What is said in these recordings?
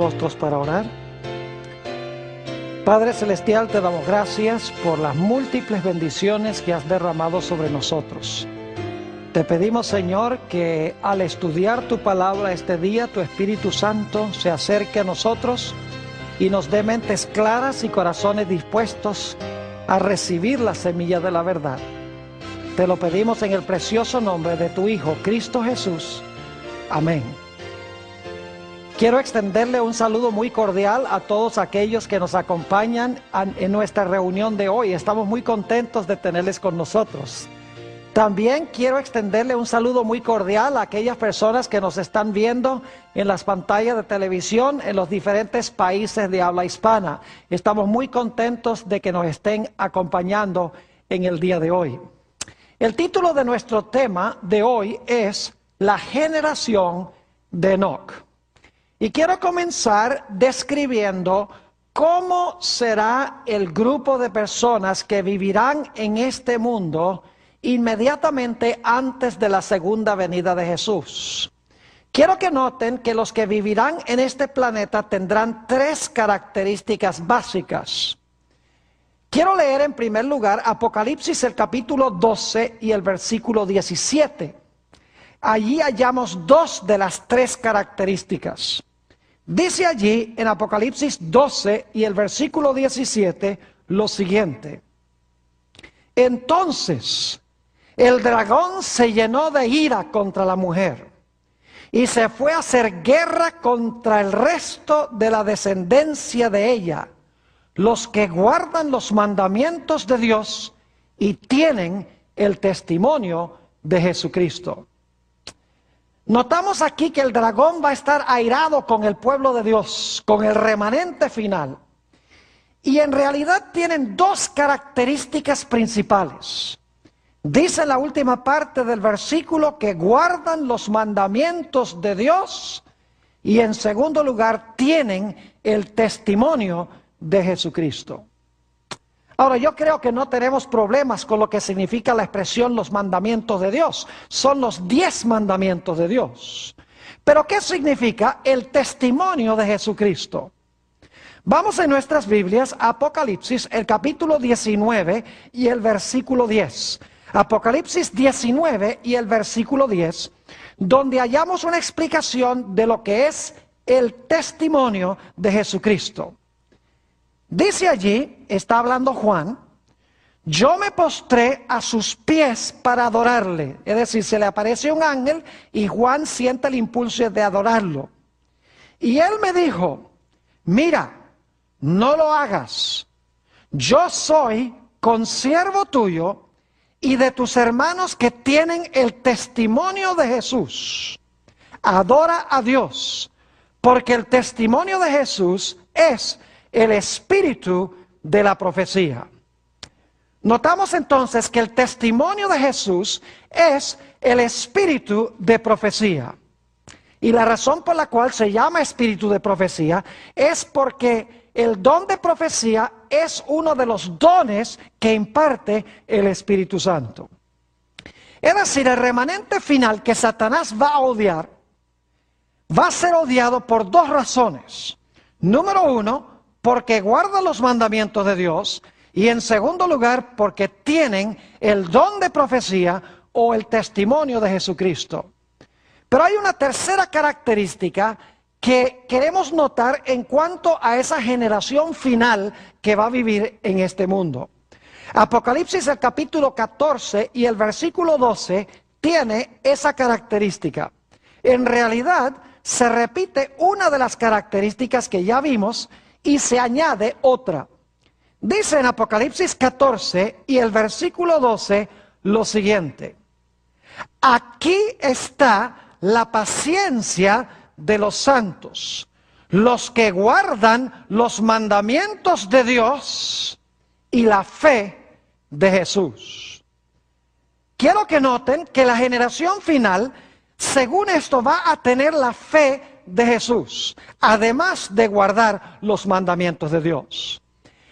rostros para orar. Padre Celestial, te damos gracias por las múltiples bendiciones que has derramado sobre nosotros. Te pedimos, Señor, que al estudiar tu palabra este día, tu Espíritu Santo se acerque a nosotros y nos dé mentes claras y corazones dispuestos a recibir la semilla de la verdad. Te lo pedimos en el precioso nombre de tu Hijo, Cristo Jesús. Amén. Quiero extenderle un saludo muy cordial a todos aquellos que nos acompañan en nuestra reunión de hoy. Estamos muy contentos de tenerles con nosotros. También quiero extenderle un saludo muy cordial a aquellas personas que nos están viendo en las pantallas de televisión en los diferentes países de habla hispana. Estamos muy contentos de que nos estén acompañando en el día de hoy. El título de nuestro tema de hoy es La generación de Enoc. Y quiero comenzar describiendo cómo será el grupo de personas que vivirán en este mundo inmediatamente antes de la segunda venida de Jesús. Quiero que noten que los que vivirán en este planeta tendrán tres características básicas. Quiero leer en primer lugar Apocalipsis el capítulo 12 y el versículo 17. Allí hallamos dos de las tres características. Dice allí en Apocalipsis 12 y el versículo 17 lo siguiente: Entonces el dragón se llenó de ira contra la mujer y se fue a hacer guerra contra el resto de la descendencia de ella, los que guardan los mandamientos de Dios y tienen el testimonio de Jesucristo. Notamos aquí que el dragón va a estar airado con el pueblo de Dios, con el remanente final. Y en realidad tienen dos características principales. Dice en la última parte del versículo que guardan los mandamientos de Dios y en segundo lugar tienen el testimonio de Jesucristo. Ahora, yo creo que no tenemos problemas con lo que significa la expresión los mandamientos de Dios. Son los 10 mandamientos de Dios. Pero ¿qué significa el testimonio de Jesucristo? Vamos en nuestras Biblias a Apocalipsis, el capítulo 19 y el versículo 10. Apocalipsis 19 y el versículo 10, donde hallamos una explicación de lo que es el testimonio de Jesucristo. Dice allí, está hablando Juan: yo me postré a sus pies para adorarle. Es decir, se le aparece un ángel y Juan siente el impulso de adorarlo. Y él me dijo: mira, no lo hagas. Yo soy consiervo tuyo y de tus hermanos que tienen el testimonio de Jesús. Adora a Dios, porque el testimonio de Jesús es el espíritu de la profecía. Notamos entonces que el testimonio de Jesús es el espíritu de profecía. Y la razón por la cual se llama espíritu de profecía es porque el don de profecía es uno de los dones que imparte el Espíritu Santo. Es decir, el remanente final que Satanás va a odiar, va a ser odiado por dos razones. Número uno, porque guarda los mandamientos de Dios, y en segundo lugar, porque tienen el don de profecía o el testimonio de Jesucristo. Pero hay una tercera característica que queremos notar en cuanto a esa generación final que va a vivir en este mundo. Apocalipsis el capítulo 14 y el versículo 12 tiene esa característica. En realidad se repite una de las características que ya vimos y se añade otra. Dice en Apocalipsis 14 y el versículo 12 lo siguiente: aquí está la paciencia de los santos, los que guardan los mandamientos de Dios y la fe de Jesús. Quiero que noten que la generación final, según esto, va a tener la fe de Jesús, además de guardar los mandamientos de Dios.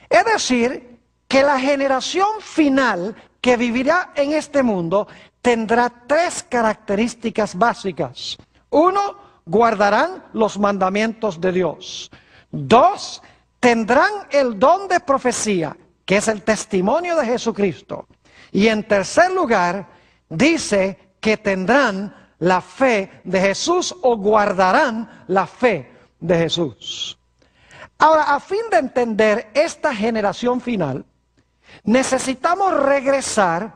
Es decir, que la generación final que vivirá en este mundo tendrá tres características básicas. Uno, guardarán los mandamientos de Dios. 2, tendrán el don de profecía, que es el testimonio de Jesucristo. Y en tercer lugar, dice que tendrán la fe de Jesús o guardarán la fe de Jesús. Ahora, a fin de entender esta generación final, necesitamos regresar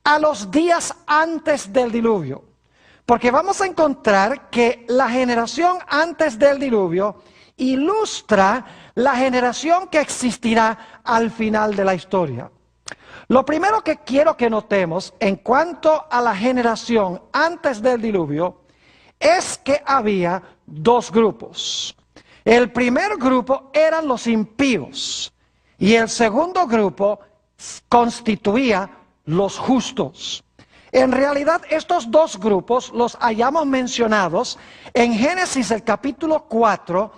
a los días antes del diluvio. Porque vamos a encontrar que la generación antes del diluvio ilustra la generación que existirá al final de la historia. Lo primero que quiero que notemos en cuanto a la generación antes del diluvio es que había dos grupos. El primer grupo eran los impíos y el segundo grupo constituía los justos. En realidad estos dos grupos los hayamos mencionados en Génesis el capítulo 4,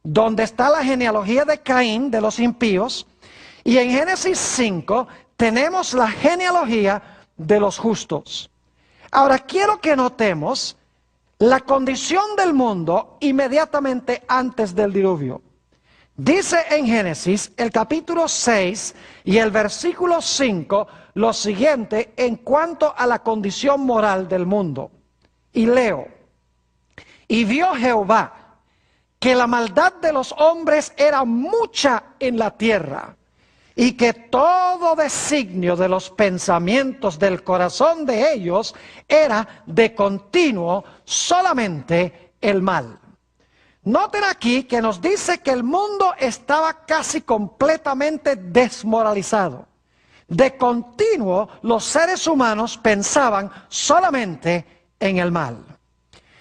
donde está la genealogía de Caín, de los impíos, y en Génesis 5 tenemos la genealogía de los justos. Ahora quiero que notemos la condición del mundo inmediatamente antes del diluvio. Dice en Génesis el capítulo 6 y el versículo 5 lo siguiente en cuanto a la condición moral del mundo. Y leo: y vio Jehová que la maldad de los hombres era mucha en la tierra, y que todo designio de los pensamientos del corazón de ellos era de continuo solamente el mal. Noten aquí que nos dice que el mundo estaba casi completamente desmoralizado. De continuo los seres humanos pensaban solamente en el mal.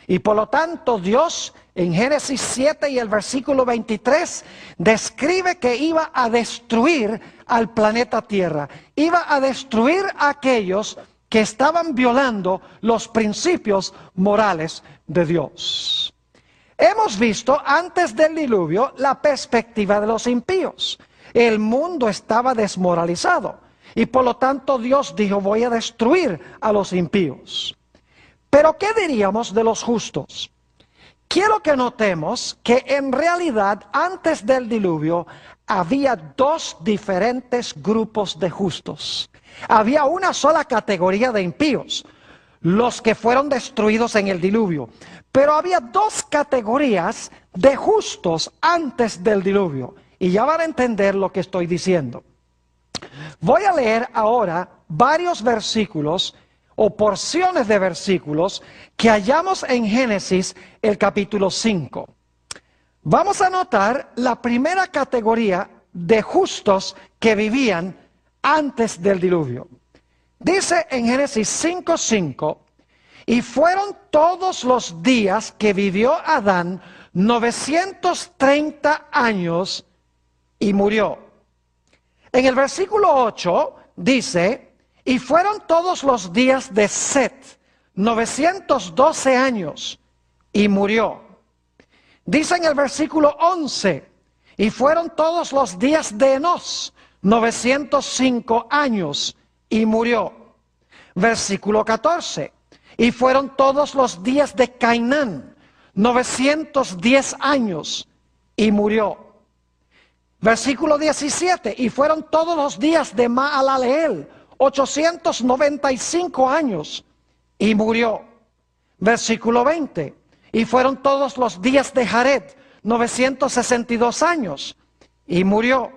Y por lo tanto Dios en Génesis 7 y el versículo 23 describe que iba a destruir al planeta Tierra. Iba a destruir a aquellos que estaban violando los principios morales de Dios. Hemos visto antes del diluvio la perspectiva de los impíos. El mundo estaba desmoralizado y por lo tanto Dios dijo: voy a destruir a los impíos. Pero ¿qué diríamos de los justos? Quiero que notemos que en realidad antes del diluvio había dos diferentes grupos de justos. Había una sola categoría de impíos, los que fueron destruidos en el diluvio. Pero había dos categorías de justos antes del diluvio. Y ya van a entender lo que estoy diciendo. Voy a leer ahora varios versículos o porciones de versículos que hallamos en Génesis el capítulo 5. Vamos a notar la primera categoría de justos que vivían antes del diluvio. Dice en Génesis 5:5: y fueron todos los días que vivió Adán 930 años y murió. En el versículo 8 dice: y fueron todos los días de Set 912 años y murió. Dice en el versículo 11: y fueron todos los días de Enos 905 años y murió. Versículo 14: y fueron todos los días de Cainán 910 años y murió. Versículo 17: y fueron todos los días de Maalaleel 895 años y murió. Versículo 20: y fueron todos los días de Jared 962 años y murió.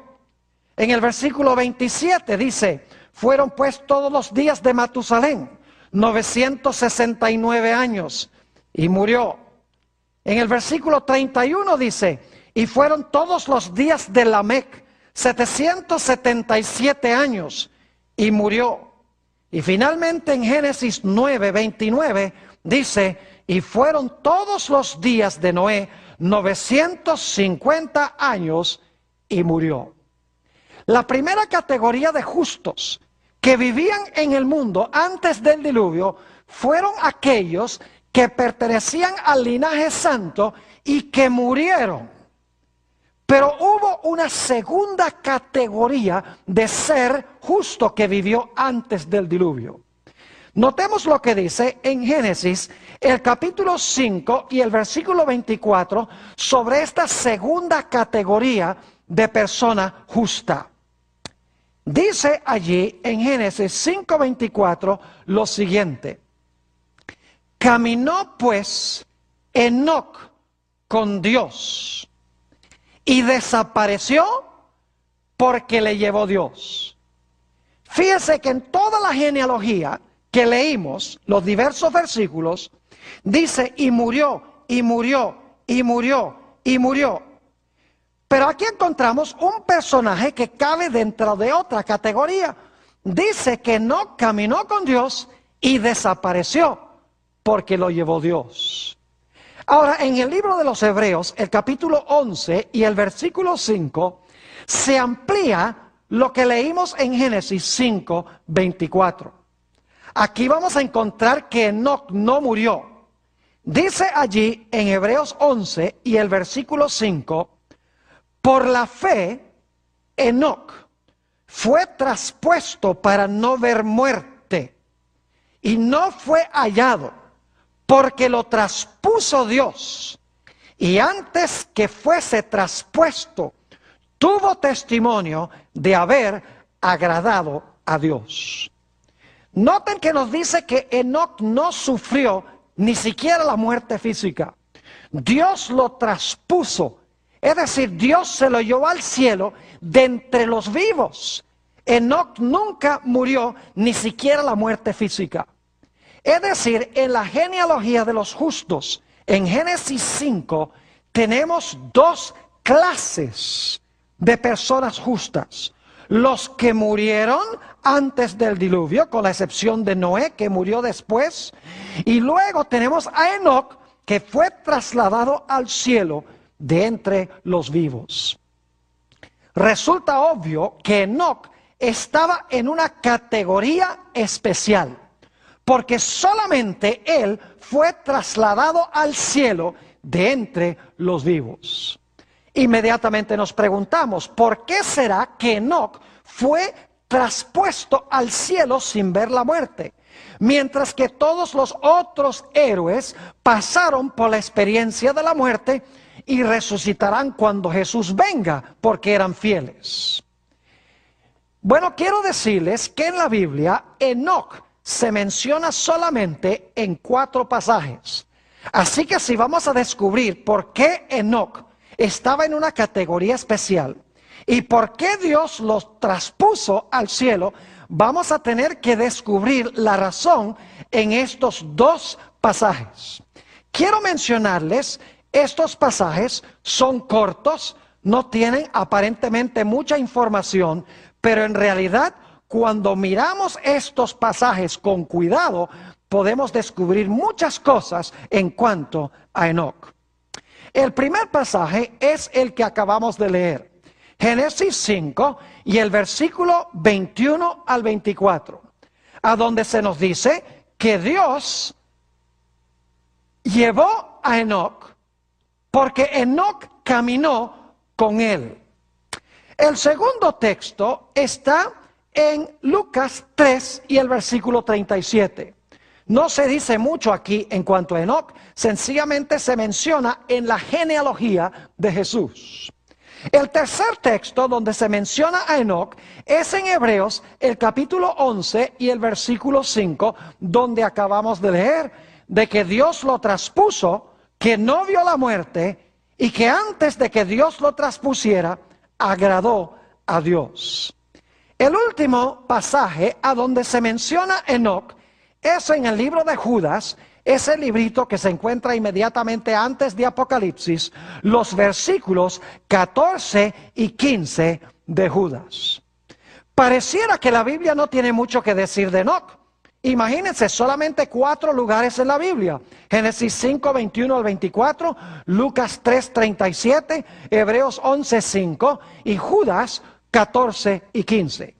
En el versículo 27 dice: fueron pues todos los días de Matusalén 969 años y murió. En el versículo 31 dice: y fueron todos los días de Lamec 777 años y murió. Y finalmente en Génesis 9:29 dice: y fueron todos los días de Noé 950 años y murió. La primera categoría de justos que vivían en el mundo antes del diluvio fueron aquellos que pertenecían al linaje santo y que murieron. Pero hubo una segunda categoría de ser justo que vivió antes del diluvio. Notemos lo que dice en Génesis, el capítulo 5 y el versículo 24, sobre esta segunda categoría de persona justa. Dice allí en Génesis 5:24 lo siguiente: caminó pues Enoc con Dios y desapareció porque le llevó Dios. Fíjese que en toda la genealogía que leímos, los diversos versículos, dice y murió, y murió, y murió, y murió. Pero aquí encontramos un personaje que cabe dentro de otra categoría. Dice que no caminó con Dios y desapareció porque lo llevó Dios. Ahora, en el libro de los Hebreos, el capítulo 11 y el versículo 5, se amplía lo que leímos en Génesis 5:24. Aquí vamos a encontrar que Enoc no murió. Dice allí en Hebreos 11 y el versículo 5, por la fe, Enoc fue traspuesto para no ver muerte y no fue hallado porque lo traspuso Dios. Y antes que fuese traspuesto, tuvo testimonio de haber agradado a Dios. Noten que nos dice que Enoc no sufrió ni siquiera la muerte física. Dios lo traspuso. Es decir, Dios se lo llevó al cielo de entre los vivos. Enoc nunca murió ni siquiera la muerte física. Es decir, en la genealogía de los justos, en Génesis 5, tenemos dos clases de personas justas. Los que murieron antes del diluvio, con la excepción de Noé, que murió después. Y luego tenemos a Enoc, que fue trasladado al cielo de entre los vivos. Resulta obvio que Enoc estaba en una categoría especial, porque solamente él fue trasladado al cielo de entre los vivos. Inmediatamente nos preguntamos, ¿por qué será que Enoc fue traspuesto al cielo sin ver la muerte? Mientras que todos los otros héroes pasaron por la experiencia de la muerte y resucitarán cuando Jesús venga, porque eran fieles. Bueno, quiero decirles que en la Biblia Enoc se menciona solamente en 4 pasajes. Así que si vamos a descubrir por qué Enoc estaba en una categoría especial y por qué Dios los traspuso al cielo, vamos a tener que descubrir la razón en estos 2 pasajes. Quiero mencionarles, estos pasajes son cortos, no tienen aparentemente mucha información, pero en realidad cuando miramos estos pasajes con cuidado, podemos descubrir muchas cosas en cuanto a Enoc. El primer pasaje es el que acabamos de leer, Génesis 5 y el versículo 21 al 24, a donde se nos dice que Dios llevó a Enoc porque Enoc caminó con él. El segundo texto está en Lucas 3 y el versículo 37. No se dice mucho aquí en cuanto a Enoc, sencillamente se menciona en la genealogía de Jesús. El tercer texto donde se menciona a Enoc es en Hebreos, el capítulo 11 y el versículo 5, donde acabamos de leer de que Dios lo traspuso, que no vio la muerte y que antes de que Dios lo traspusiera, agradó a Dios. El último pasaje a donde se menciona Enoc es en el libro de Judas, ese librito que se encuentra inmediatamente antes de Apocalipsis, los versículos 14 y 15 de Judas. Pareciera que la Biblia no tiene mucho que decir de Enoc. Imagínense, solamente 4 lugares en la Biblia: Génesis 5, 21 al 24, Lucas 3, 37, Hebreos 11, 5 y Judas 14 y 15.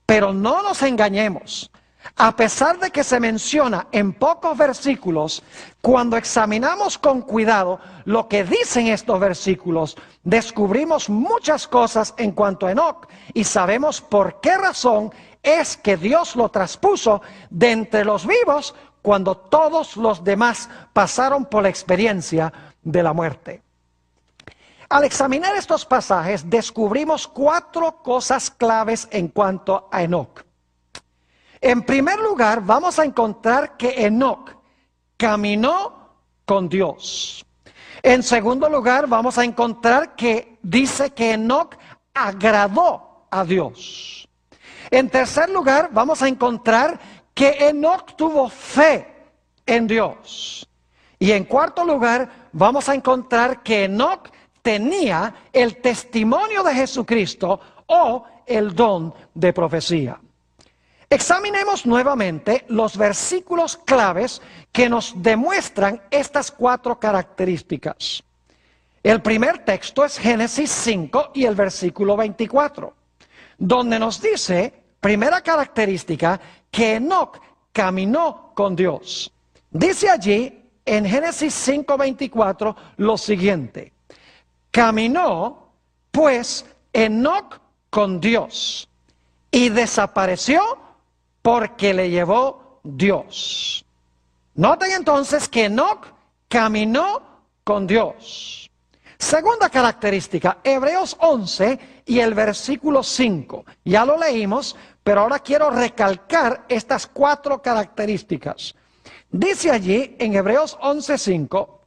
Pero no nos engañemos. A pesar de que se menciona en pocos versículos, cuando examinamos con cuidado lo que dicen estos versículos, descubrimos muchas cosas en cuanto a Enoc y sabemos por qué razón es que Dios lo traspuso de entre los vivos cuando todos los demás pasaron por la experiencia de la muerte. Al examinar estos pasajes, descubrimos 4 cosas claves en cuanto a Enoc. En primer lugar, vamos a encontrar que Enoc caminó con Dios. En segundo lugar, vamos a encontrar que dice que Enoc agradó a Dios. En tercer lugar, vamos a encontrar que Enoc tuvo fe en Dios. Y en cuarto lugar, vamos a encontrar que Enoc tenía el testimonio de Jesucristo o el don de profecía. Examinemos nuevamente los versículos claves que nos demuestran estas 4 características. El primer texto es Génesis 5 y el versículo 24, donde nos dice, primera característica, que Enoc caminó con Dios. Dice allí en Génesis 5:24 lo siguiente: caminó pues Enoc con Dios y desapareció porque le llevó Dios. Noten entonces que Enoc caminó con Dios. Segunda característica, Hebreos 11 y el versículo 5. Ya lo leímos, pero ahora quiero recalcar estas 4 características. Dice allí en Hebreos 11:5,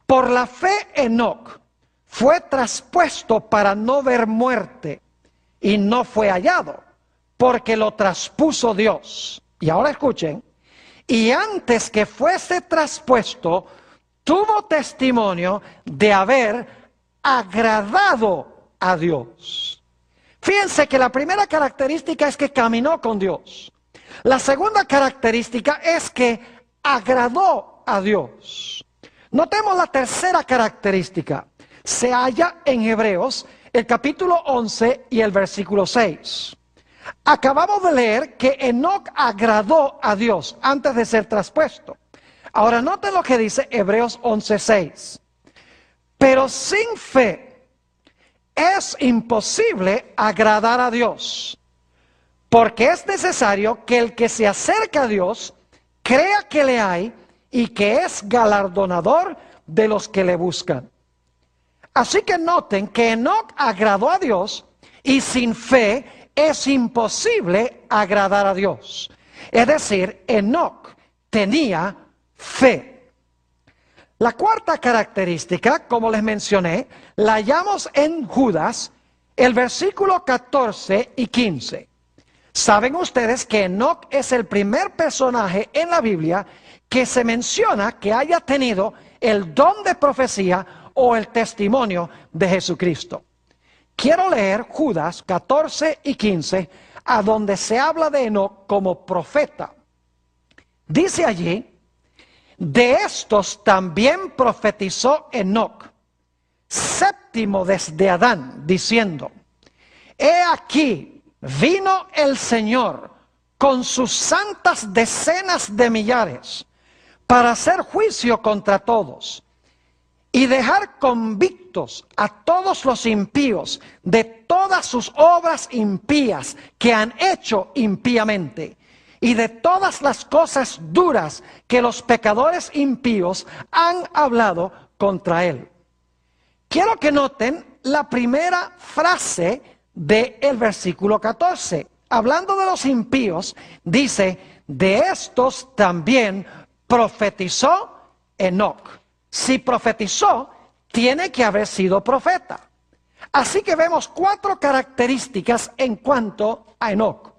por la fe Enoc fue traspuesto para no ver muerte y no fue hallado, porque lo traspuso Dios. Y ahora escuchen, y antes que fuese traspuesto, tuvo testimonio de haber agradado a Dios. Fíjense que la primera característica es que caminó con Dios. La segunda característica es que agradó a Dios. Notemos la tercera característica. Se halla en Hebreos, el capítulo 11 y el versículo 6. Acabamos de leer que Enoc agradó a Dios antes de ser traspuesto. Ahora noten lo que dice Hebreos 11:6. Pero sin fe es imposible agradar a Dios, porque es necesario que el que se acerca a Dios crea que le hay y que es galardonador de los que le buscan. Así que noten que Enoc agradó a Dios y sin fe es imposible agradar a Dios. Es decir, Enoc tenía fe. La cuarta característica, como les mencioné, la hallamos en Judas, el versículo 14 y 15. Saben ustedes que Enoc es el primer personaje en la Biblia que se menciona que haya tenido el don de profecía o el testimonio de Jesucristo. Quiero leer Judas 14 y 15, a donde se habla de Enoc como profeta. Dice allí, de estos también profetizó Enoc, séptimo desde Adán, diciendo, he aquí, vino el Señor con sus santas decenas de millares para hacer juicio contra todos y dejar convictos a todos los impíos de todas sus obras impías que han hecho impíamente y de todas las cosas duras que los pecadores impíos han hablado contra él. Quiero que noten la primera frase del versículo 14. Hablando de los impíos, dice, de estos también profetizó Enoc. Si profetizó, tiene que haber sido profeta. Así que vemos 4 características en cuanto a Enoc.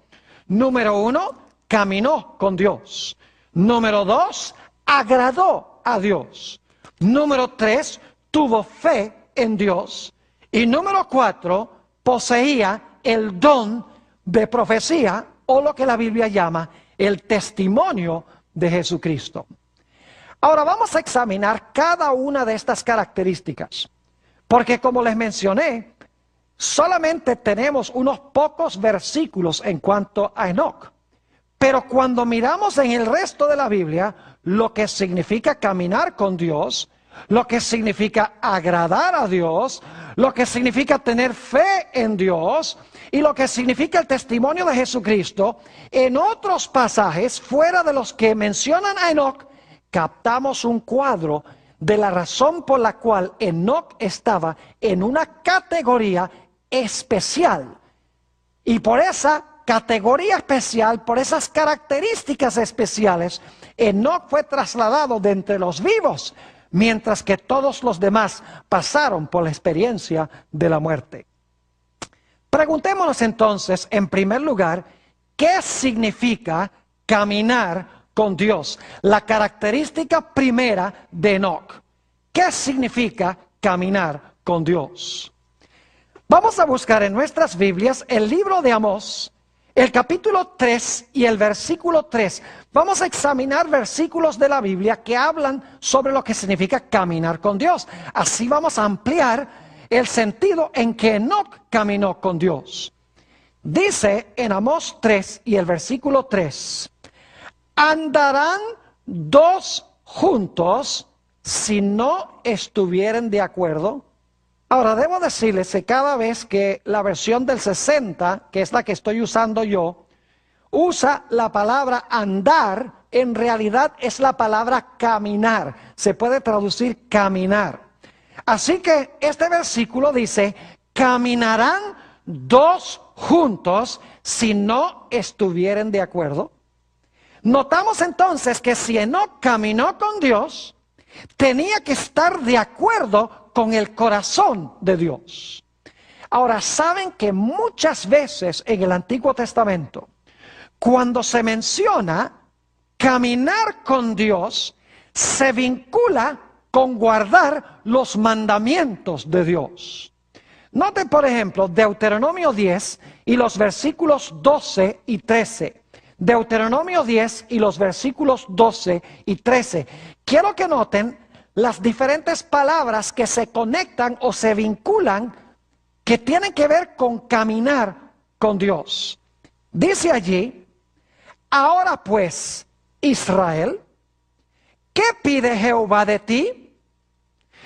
Número 1, caminó con Dios. Número 2, agradó a Dios. Número 3, tuvo fe en Dios. Y número 4, poseía el don de profecía, o lo que la Biblia llama el testimonio de Jesucristo. Ahora vamos a examinar cada una de estas características, porque como les mencioné, solamente tenemos unos pocos versículos en cuanto a Enoc, Pero cuando miramos en el resto de la Biblia, lo que significa caminar con Dios, lo que significa agradar a Dios, lo que significa tener fe en Dios y lo que significa el testimonio de Jesucristo, en otros pasajes fuera de los que mencionan a Enoc, captamos un cuadro de la razón por la cual Enoc estaba en una categoría especial. Y por esa categoría especial, por esas características especiales, Enoc fue trasladado de entre los vivos, mientras que todos los demás pasaron por la experiencia de la muerte. Preguntémonos entonces, en primer lugar, ¿qué significa caminar con Dios? La característica primera de Enoc. ¿Qué significa caminar con Dios? Vamos a buscar en nuestras Biblias el libro de Amós, el capítulo 3 y el versículo 3. Vamos a examinar versículos de la Biblia que hablan sobre lo que significa caminar con Dios. Así vamos a ampliar el sentido en que Enoc caminó con Dios. Dice en Amós 3 y el versículo 3: ¿andarán dos juntos si no estuvieren de acuerdo? Ahora, debo decirles que cada vez que la versión del 60, que es la que estoy usando yo, usa la palabra andar, en realidad es la palabra caminar. Se puede traducir caminar. Así que este versículo dice: ¿caminarán dos juntos si no estuvieren de acuerdo? Notamos entonces que si Enoc caminó con Dios, tenía que estar de acuerdo con el corazón de Dios. Ahora, saben que muchas veces en el Antiguo Testamento, cuando se menciona caminar con Dios, se vincula con guardar los mandamientos de Dios. Noten, por ejemplo, Deuteronomio 10 y los versículos 12 y 13. Deuteronomio 10 y los versículos 12 y 13. Quiero que noten las diferentes palabras que se conectan o se vinculan, que tienen que ver con caminar con Dios. Dice allí: ahora pues, Israel, ¿qué pide Jehová de ti?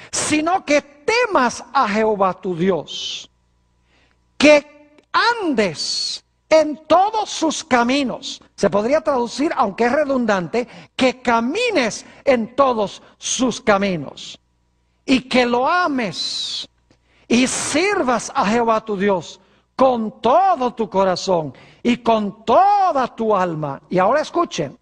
Sino que temas a Jehová tu Dios, que andes en todos sus caminos. Se podría traducir, aunque es redundante, que camines en todos sus caminos, y que lo ames y sirvas a Jehová tu Dios con todo tu corazón y con toda tu alma. Y ahora escuchen: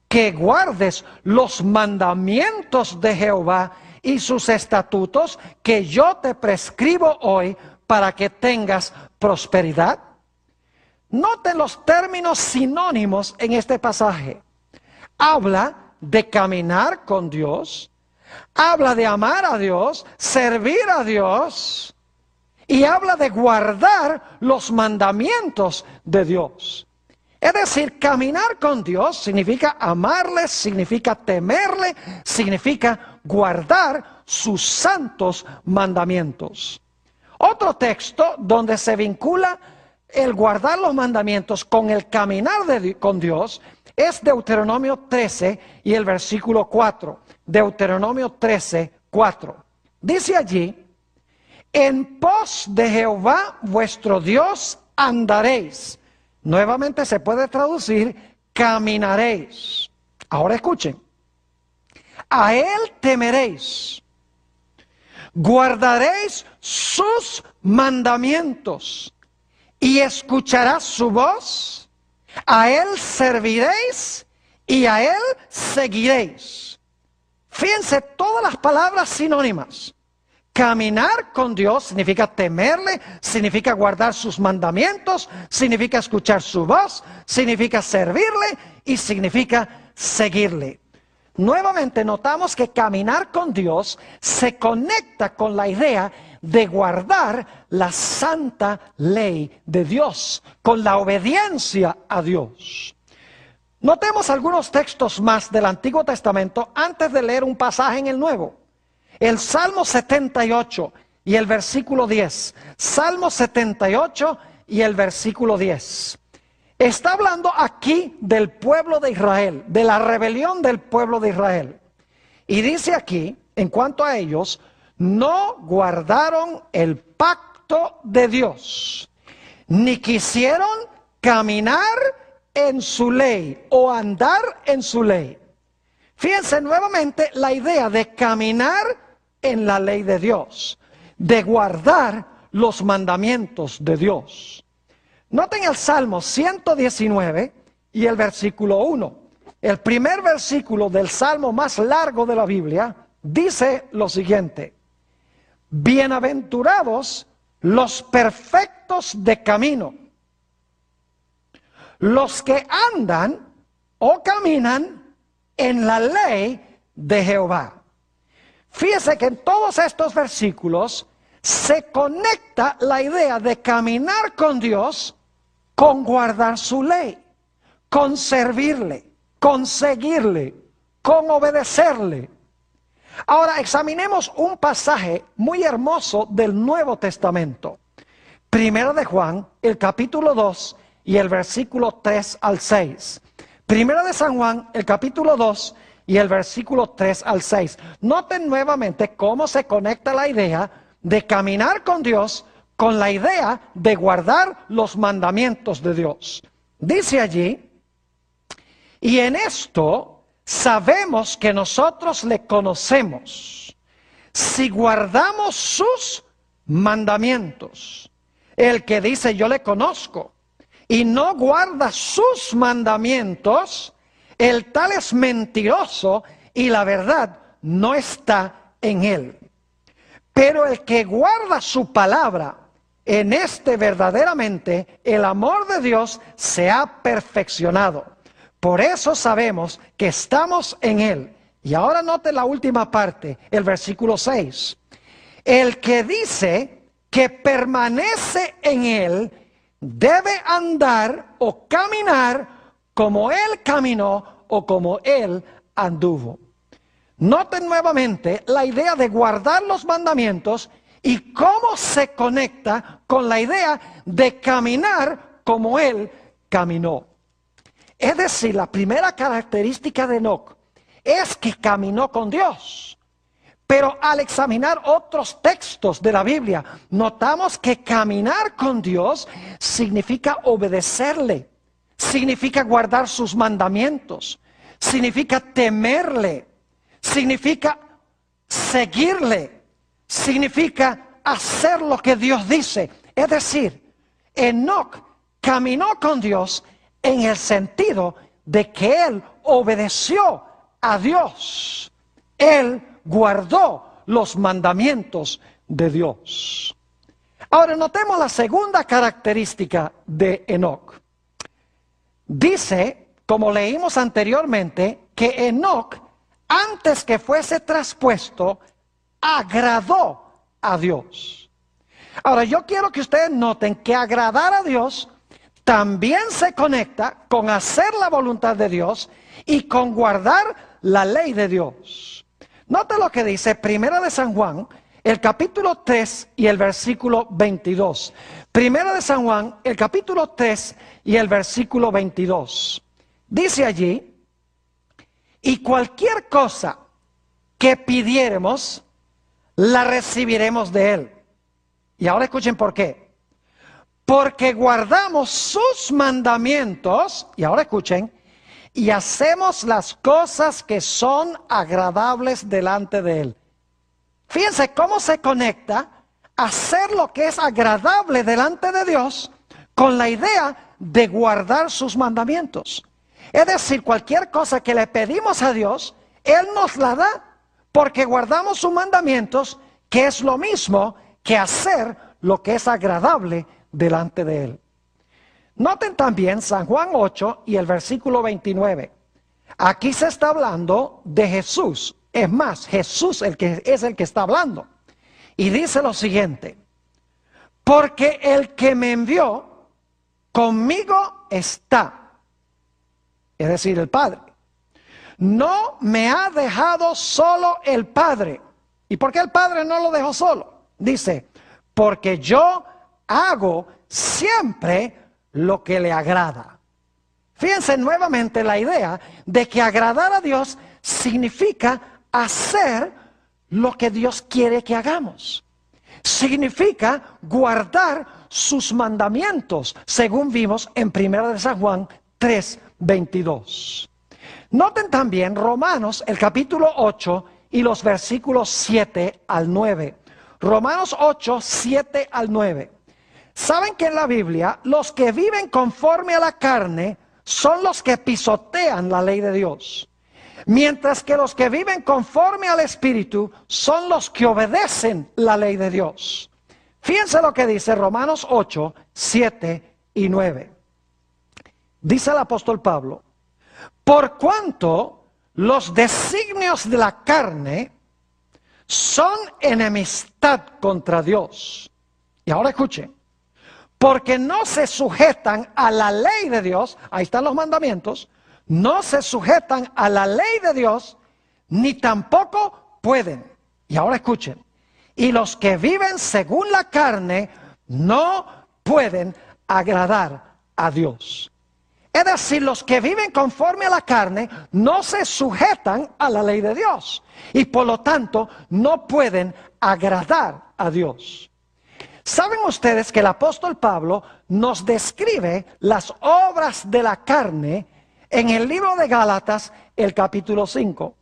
que guardes los mandamientos de Jehová y sus estatutos que yo te prescribo hoy, para que tengas prosperidad. Noten los términos sinónimos en este pasaje. Habla de caminar con Dios, habla de amar a Dios, servir a Dios, y habla de guardar los mandamientos de Dios. Es decir, caminar con Dios significa amarle, significa temerle, significa guardar sus santos mandamientos. Otro texto donde se vincula el guardar los mandamientos con el caminar con Dios es Deuteronomio 13 y el versículo 4. Deuteronomio 13, 4. Dice allí: en pos de Jehová vuestro Dios andaréis. Nuevamente se puede traducir caminaréis. Ahora escuchen: a él temeréis, guardaréis sus mandamientos y escucharás su voz, a él serviréis y a él seguiréis. Fíjense todas las palabras sinónimas. Caminar con Dios significa temerle, significa guardar sus mandamientos, significa escuchar su voz, significa servirle y significa seguirle. Nuevamente notamos que caminar con Dios se conecta con la idea de guardar la santa ley de Dios, con la obediencia a Dios. Notemos algunos textos más del Antiguo Testamento antes de leer un pasaje en el Nuevo. El Salmo 78 y el versículo 10. Salmo 78 y el versículo 10. Está hablando aquí del pueblo de Israel, de la rebelión del pueblo de Israel. Y dice aquí, en cuanto a ellos, no guardaron el pacto de Dios, ni quisieron caminar en su ley o andar en su ley. Fíjense nuevamente la idea de caminar en la ley de Dios, de guardar los mandamientos de Dios. Noten el Salmo 119 y el versículo 1. El primer versículo del Salmo más largo de la Biblia dice lo siguiente: bienaventurados los perfectos de camino, los que andan o caminan en la ley de Jehová. Fíjese que en todos estos versículos se conecta la idea de caminar con Dios con guardar su ley, con servirle, con seguirle, con obedecerle. Ahora examinemos un pasaje muy hermoso del Nuevo Testamento. Primero de Juan, el capítulo 2 y el versículo 3 al 6. Primero de San Juan, el capítulo 2 y el versículo 3 al 6. Noten nuevamente cómo se conecta la idea de caminar con Dios con la idea de guardar los mandamientos de Dios. Dice allí: y en esto sabemos que nosotros le conocemos, si guardamos sus mandamientos. El que dice yo le conozco y no guarda sus mandamientos, el tal es mentiroso y la verdad no está en él. Pero el que guarda su palabra, en este verdaderamente el amor de Dios se ha perfeccionado. Por eso sabemos que estamos en él. Y ahora note la última parte, el versículo 6. El que dice que permanece en él debe andar o caminar como él caminó o como él anduvo. Noten nuevamente la idea de guardar los mandamientos y cómo se conecta con la idea de caminar como él caminó. Es decir, la primera característica de Enoc es que caminó con Dios. Pero al examinar otros textos de la Biblia, notamos que caminar con Dios significa obedecerle, significa guardar sus mandamientos, significa temerle, significa seguirle, significa hacer lo que Dios dice. Es decir, Enoc caminó con Dios en el sentido de que él obedeció a Dios. Él guardó los mandamientos de Dios. Ahora notemos la segunda característica de Enoc. Dice, como leímos anteriormente, que Enoc, antes que fuese traspuesto, agradó a Dios. Ahora yo quiero que ustedes noten que agradar a Dios también se conecta con hacer la voluntad de Dios y con guardar la ley de Dios. Note lo que dice Primera de San Juan, el capítulo 3 y el versículo 22. Primera de San Juan, el capítulo 3 y el versículo 22. Dice allí: y cualquier cosa que pidiéremos, la recibiremos de él. Y ahora escuchen por qué. Porque guardamos sus mandamientos, y ahora escuchen, y hacemos las cosas que son agradables delante de él. Fíjense cómo se conecta hacer lo que es agradable delante de Dios con la idea de guardar sus mandamientos. Es decir, cualquier cosa que le pedimos a Dios, Él nos la da, porque guardamos sus mandamientos, que es lo mismo que hacer lo que es agradable delante de Él. Noten también San Juan 8 y el versículo 29. Aquí se está hablando de Jesús. Es más, Jesús es el que está hablando. Y dice lo siguiente: porque el que me envió conmigo está, es decir, el Padre. No me ha dejado solo el Padre. ¿Y por qué el Padre no lo dejó solo? Dice, porque yo hago siempre lo que le agrada. Fíjense nuevamente la idea de que agradar a Dios significa hacer lo que Dios quiere que hagamos. Significa guardar sus mandamientos, según vimos en 1 de San Juan 3:22. Noten también Romanos, el capítulo 8 y los versículos 7 al 9. Romanos 8, 7 al 9. Saben que en la Biblia los que viven conforme a la carne son los que pisotean la ley de Dios, mientras que los que viven conforme al Espíritu son los que obedecen la ley de Dios. Fíjense lo que dice Romanos 8, 7 y 9. Dice el apóstol Pablo: por cuanto los designios de la carne son enemistad contra Dios. Y ahora escuchen: porque no se sujetan a la ley de Dios, ahí están los mandamientos, no se sujetan a la ley de Dios, ni tampoco pueden. Y ahora escuchen: y los que viven según la carne no pueden agradar a Dios. Es decir, los que viven conforme a la carne no se sujetan a la ley de Dios y por lo tanto no pueden agradar a Dios. ¿Saben ustedes que el apóstol Pablo nos describe las obras de la carne en el libro de Gálatas, el capítulo 5?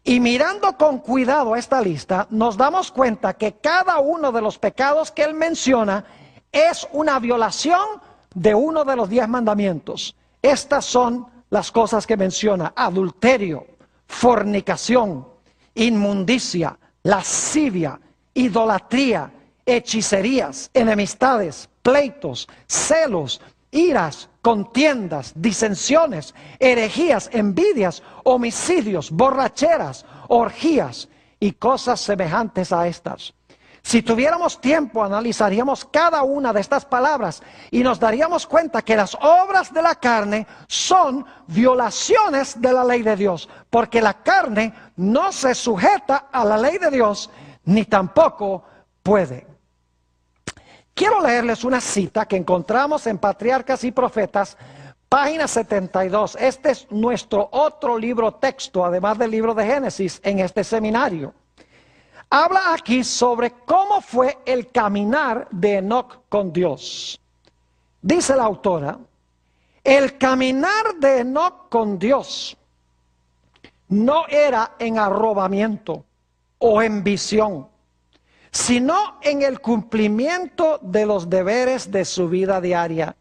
Y mirando con cuidado esta lista, nos damos cuenta que cada uno de los pecados que él menciona es una violación de uno de los 10 mandamientos. Estas son las cosas que menciona: adulterio, fornicación, inmundicia, lascivia, idolatría, hechicerías, enemistades, pleitos, celos, iras, contiendas, disensiones, herejías, envidias, homicidios, borracheras, orgías y cosas semejantes a estas. Si tuviéramos tiempo, analizaríamos cada una de estas palabras y nos daríamos cuenta que las obras de la carne son violaciones de la ley de Dios, porque la carne no se sujeta a la ley de Dios, ni tampoco puede. Quiero leerles una cita que encontramos en Patriarcas y Profetas, página 72. Este es nuestro otro libro texto, además del libro de Génesis, en este seminario. Habla aquí sobre cómo fue el caminar de Enoc con Dios. Dice la autora: el caminar de Enoc con Dios no era en arrobamiento o en visión, sino en el cumplimiento de los deberes de su vida diaria.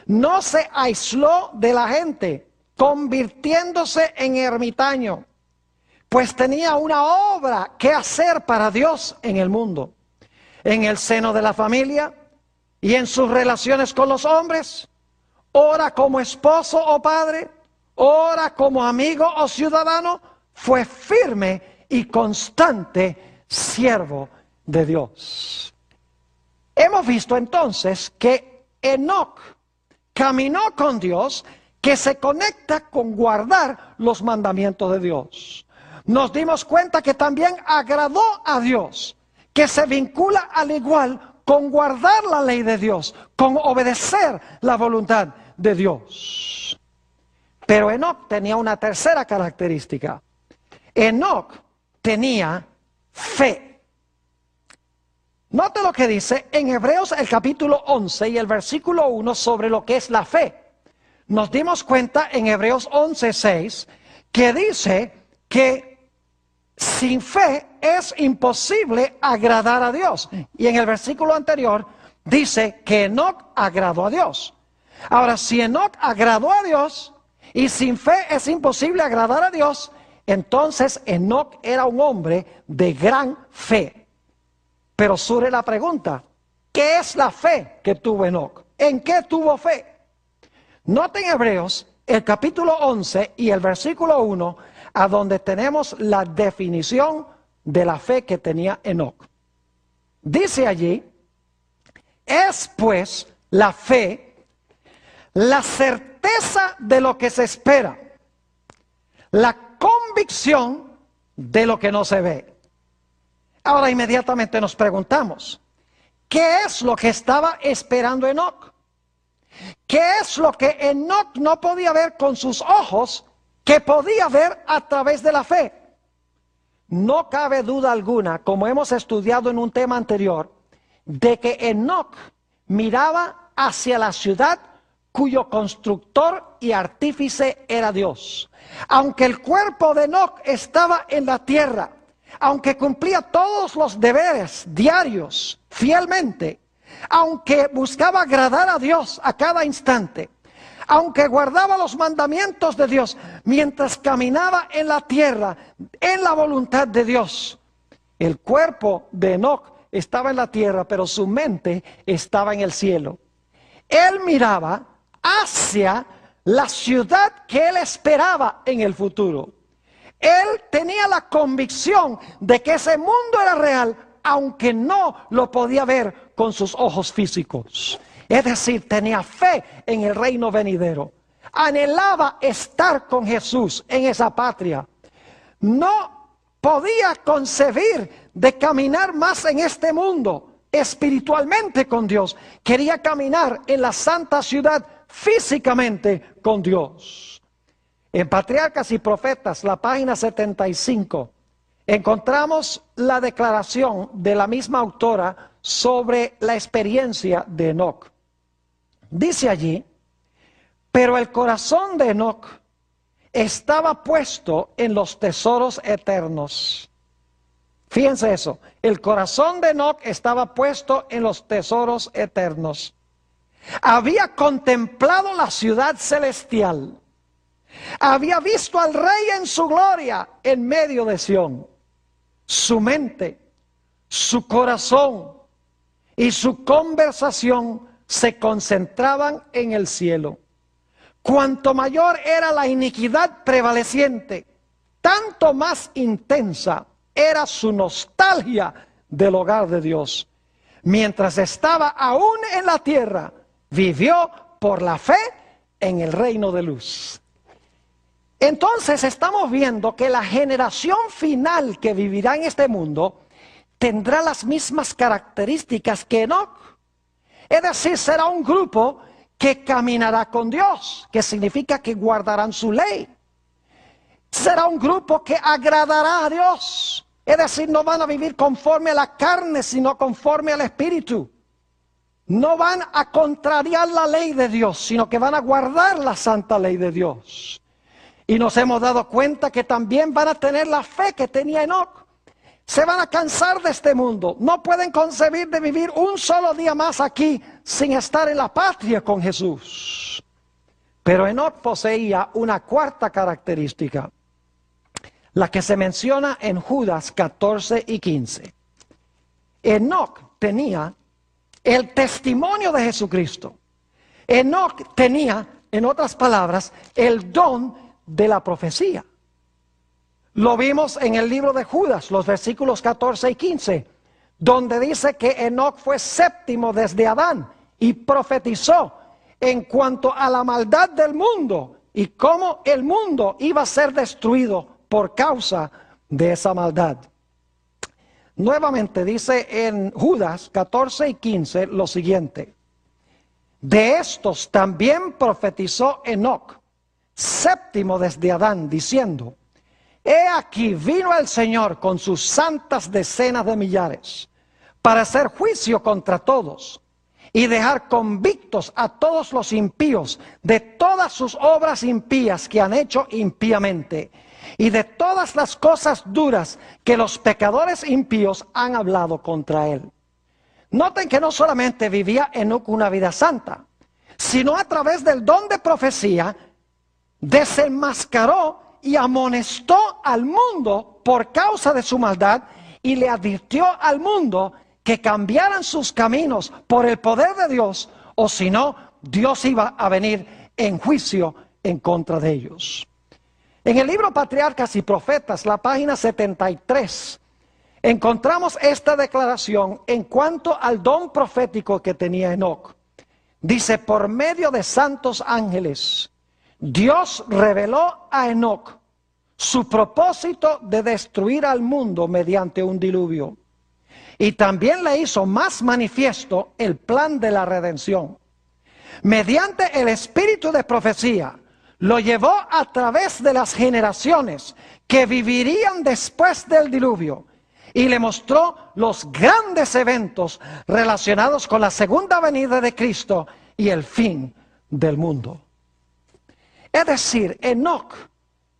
No se aisló de la gente, convirtiéndose en ermitaño, pues tenía una obra que hacer para Dios en el mundo, en el seno de la familia y en sus relaciones con los hombres, ora como esposo o padre, ora como amigo o ciudadano. Fue firme y constante siervo de Dios. Hemos visto entonces que Enoc caminó con Dios, que se conecta con guardar los mandamientos de Dios. Nos dimos cuenta que también agradó a Dios, que se vincula al igual con guardar la ley de Dios, con obedecer la voluntad de Dios. Pero Enoc tenía una tercera característica. Enoc tenía fe. Note lo que dice en Hebreos el capítulo 11 y el versículo 1 sobre lo que es la fe. Nos dimos cuenta en Hebreos 11:6 que dice que sin fe es imposible agradar a Dios. Y en el versículo anterior dice que Enoc agradó a Dios. Ahora, si Enoc agradó a Dios y sin fe es imposible agradar a Dios, entonces Enoc era un hombre de gran fe. Pero surge la pregunta: ¿qué es la fe que tuvo Enoc? ¿En qué tuvo fe? Noten Hebreos el capítulo 11 y el versículo 1, a donde tenemos la definición de la fe que tenía Enoc. Dice allí: es pues la fe la certeza de lo que se espera, la convicción de lo que no se ve. Ahora inmediatamente nos preguntamos: ¿qué es lo que estaba esperando Enoc? ¿Qué es lo que Enoc no podía ver con sus ojos, que podía ver a través de la fe? No cabe duda alguna, como hemos estudiado en un tema anterior, de que Enoc miraba hacia la ciudad cuyo constructor y artífice era Dios. Aunque el cuerpo de Enoc estaba en la tierra, aunque cumplía todos los deberes diarios fielmente, aunque buscaba agradar a Dios a cada instante, aunque guardaba los mandamientos de Dios, mientras caminaba en la tierra, en la voluntad de Dios, el cuerpo de Enoc estaba en la tierra, pero su mente estaba en el cielo. Él miraba hacia la ciudad que él esperaba en el futuro. Él tenía la convicción de que ese mundo era real, aunque no lo podía ver con sus ojos físicos. Es decir, tenía fe en el reino venidero. Anhelaba estar con Jesús en esa patria. No podía concebir de caminar más en este mundo espiritualmente con Dios. Quería caminar en la santa ciudad físicamente con Dios. En Patriarcas y Profetas, la página 75, encontramos la declaración de la misma autora sobre la experiencia de Enoc. Dice allí: pero el corazón de Enoc estaba puesto en los tesoros eternos. Fíjense eso, el corazón de Enoc estaba puesto en los tesoros eternos. Había contemplado la ciudad celestial. Había visto al Rey en su gloria en medio de Sión. Su mente, su corazón y su conversación se concentraban en el cielo. Cuanto mayor era la iniquidad prevaleciente, tanto más intensa era su nostalgia del hogar de Dios. Mientras estaba aún en la tierra, vivió por la fe en el reino de luz. Entonces estamos viendo que la generación final que vivirá en este mundo tendrá las mismas características que Enoc. Es decir, será un grupo que caminará con Dios, que significa que guardarán su ley. Será un grupo que agradará a Dios. Es decir, no van a vivir conforme a la carne, sino conforme al Espíritu. No van a contrariar la ley de Dios, sino que van a guardar la santa ley de Dios. Y nos hemos dado cuenta que también van a tener la fe que tenía Enoc. Se van a cansar de este mundo. No pueden concebir de vivir un solo día más aquí sin estar en la patria con Jesús. Pero Enoc poseía una cuarta característica, la que se menciona en Judas 14 y 15. Enoc tenía el testimonio de Jesucristo. Enoc tenía, en otras palabras, el don de la profecía. Lo vimos en el libro de Judas, los versículos 14 y 15, donde dice que Enoc fue séptimo desde Adán y profetizó en cuanto a la maldad del mundo y cómo el mundo iba a ser destruido por causa de esa maldad. Nuevamente dice en Judas 14 y 15 lo siguiente: de estos también profetizó Enoc, séptimo desde Adán, diciendo: he aquí vino el Señor con sus santas decenas de millares, para hacer juicio contra todos, y dejar convictos a todos los impíos de todas sus obras impías que han hecho impíamente, y de todas las cosas duras que los pecadores impíos han hablado contra él. Noten que no solamente vivía Enoc una vida santa, sino a través del don de profecía, desenmascaró y amonestó al mundo por causa de su maldad, y le advirtió al mundo que cambiaran sus caminos por el poder de Dios, o si no, Dios iba a venir en juicio en contra de ellos. En el libro Patriarcas y Profetas, la página 73, encontramos esta declaración en cuanto al don profético que tenía Enoc. Dice: por medio de santos ángeles, Dios reveló a Enoc su propósito de destruir al mundo mediante un diluvio. Y también le hizo más manifiesto el plan de la redención. mediante el espíritu de profecía, lo llevó a través de las generaciones que vivirían después del diluvio y le mostró los grandes eventos relacionados con la segunda venida de Cristo y el fin del mundo. Es decir, Enoc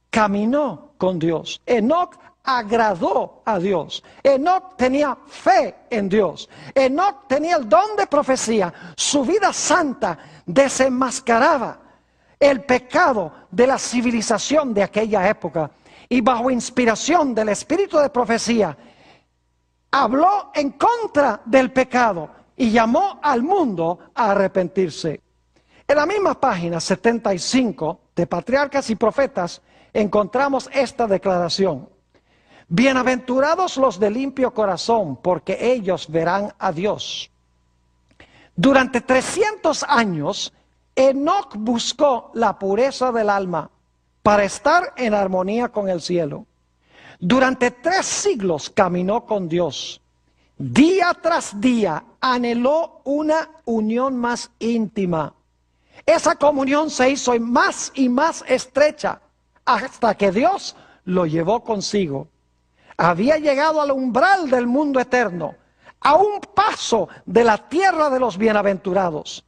caminó con Dios. Enoc agradó a Dios. Enoc tenía fe en Dios. Enoc tenía el don de profecía. Su vida santa desenmascaraba el pecado de la civilización de aquella época. Y bajo inspiración del espíritu de profecía, habló en contra del pecado y llamó al mundo a arrepentirse. En la misma página 75 de Patriarcas y Profetas encontramos esta declaración: bienaventurados los de limpio corazón, porque ellos verán a Dios. Durante 300 años, Enoc buscó la pureza del alma para estar en armonía con el cielo. Durante 3 siglos caminó con Dios. Día tras día anheló una unión más íntima. Esa comunión se hizo más y más estrecha hasta que Dios lo llevó consigo. Había llegado al umbral del mundo eterno, a un paso de la tierra de los bienaventurados.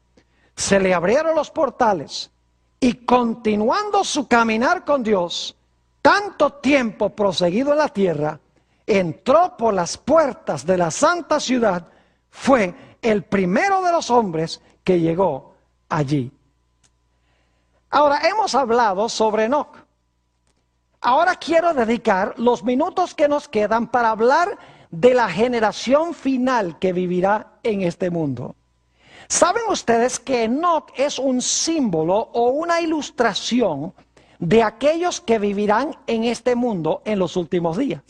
Se le abrieron los portales y, continuando su caminar con Dios, tanto tiempo proseguido en la tierra, entró por las puertas de la santa ciudad. Fue el primero de los hombres que llegó allí. Ahora, hemos hablado sobre Enoc. Ahora quiero dedicar los minutos que nos quedan para hablar de la generación final que vivirá en este mundo. ¿Saben ustedes que Enoc es un símbolo o una ilustración de aquellos que vivirán en este mundo en los últimos días?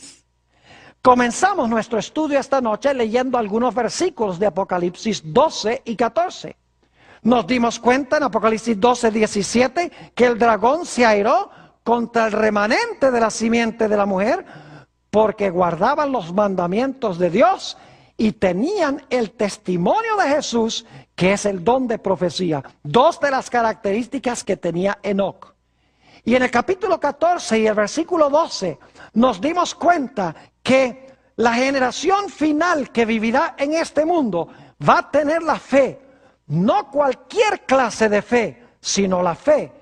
Comenzamos nuestro estudio esta noche leyendo algunos versículos de Apocalipsis 12 y 14. Nos dimos cuenta en Apocalipsis 12, 17 que el dragón se airó contra el remanente de la simiente de la mujer porque guardaban los mandamientos de Dios y tenían el testimonio de Jesús, que es el don de profecía. 2 de las características que tenía Enoc. Y en el capítulo 14 y el versículo 12 nos dimos cuenta que la generación final que vivirá en este mundo va a tener la fe, no cualquier clase de fe, sino la fe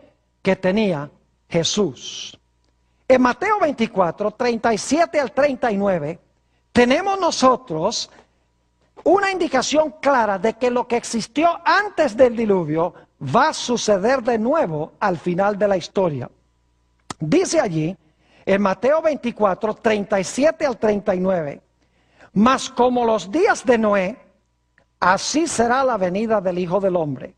que tenía Jesús. En Mateo 24, 37 al 39, tenemos nosotros una indicación clara de que lo que existió antes del diluvio va a suceder de nuevo al final de la historia. Dice allí, en Mateo 24, 37 al 39, mas como los días de Noé, así será la venida del Hijo del Hombre.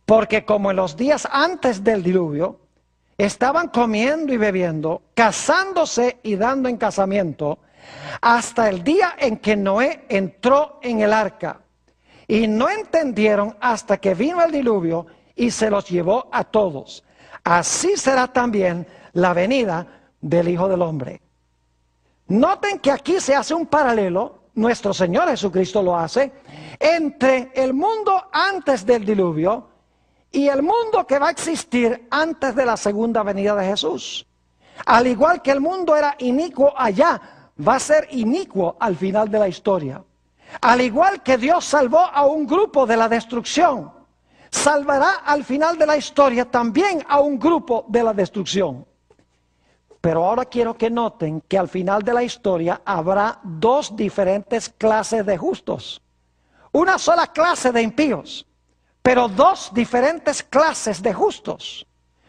Porque como en los días antes del diluvio, estaban comiendo y bebiendo, casándose y dando en casamiento, hasta el día en que Noé entró en el arca. Y no entendieron hasta que vino el diluvio y se los llevó a todos. Así será también la venida del Hijo del Hombre. Noten que aquí se hace un paralelo, nuestro Señor Jesucristo lo hace, entre el mundo antes del diluvio y el mundo que va a existir antes de la segunda venida de Jesús. Al igual que el mundo era inicuo allá, va a ser inicuo al final de la historia. Al igual que Dios salvó a un grupo de la destrucción, salvará al final de la historia también a un grupo de la destrucción. Pero ahora quiero que noten que al final de la historia habrá 2 diferentes clases de justos. Una sola clase de impíos, pero 2 diferentes clases de justos.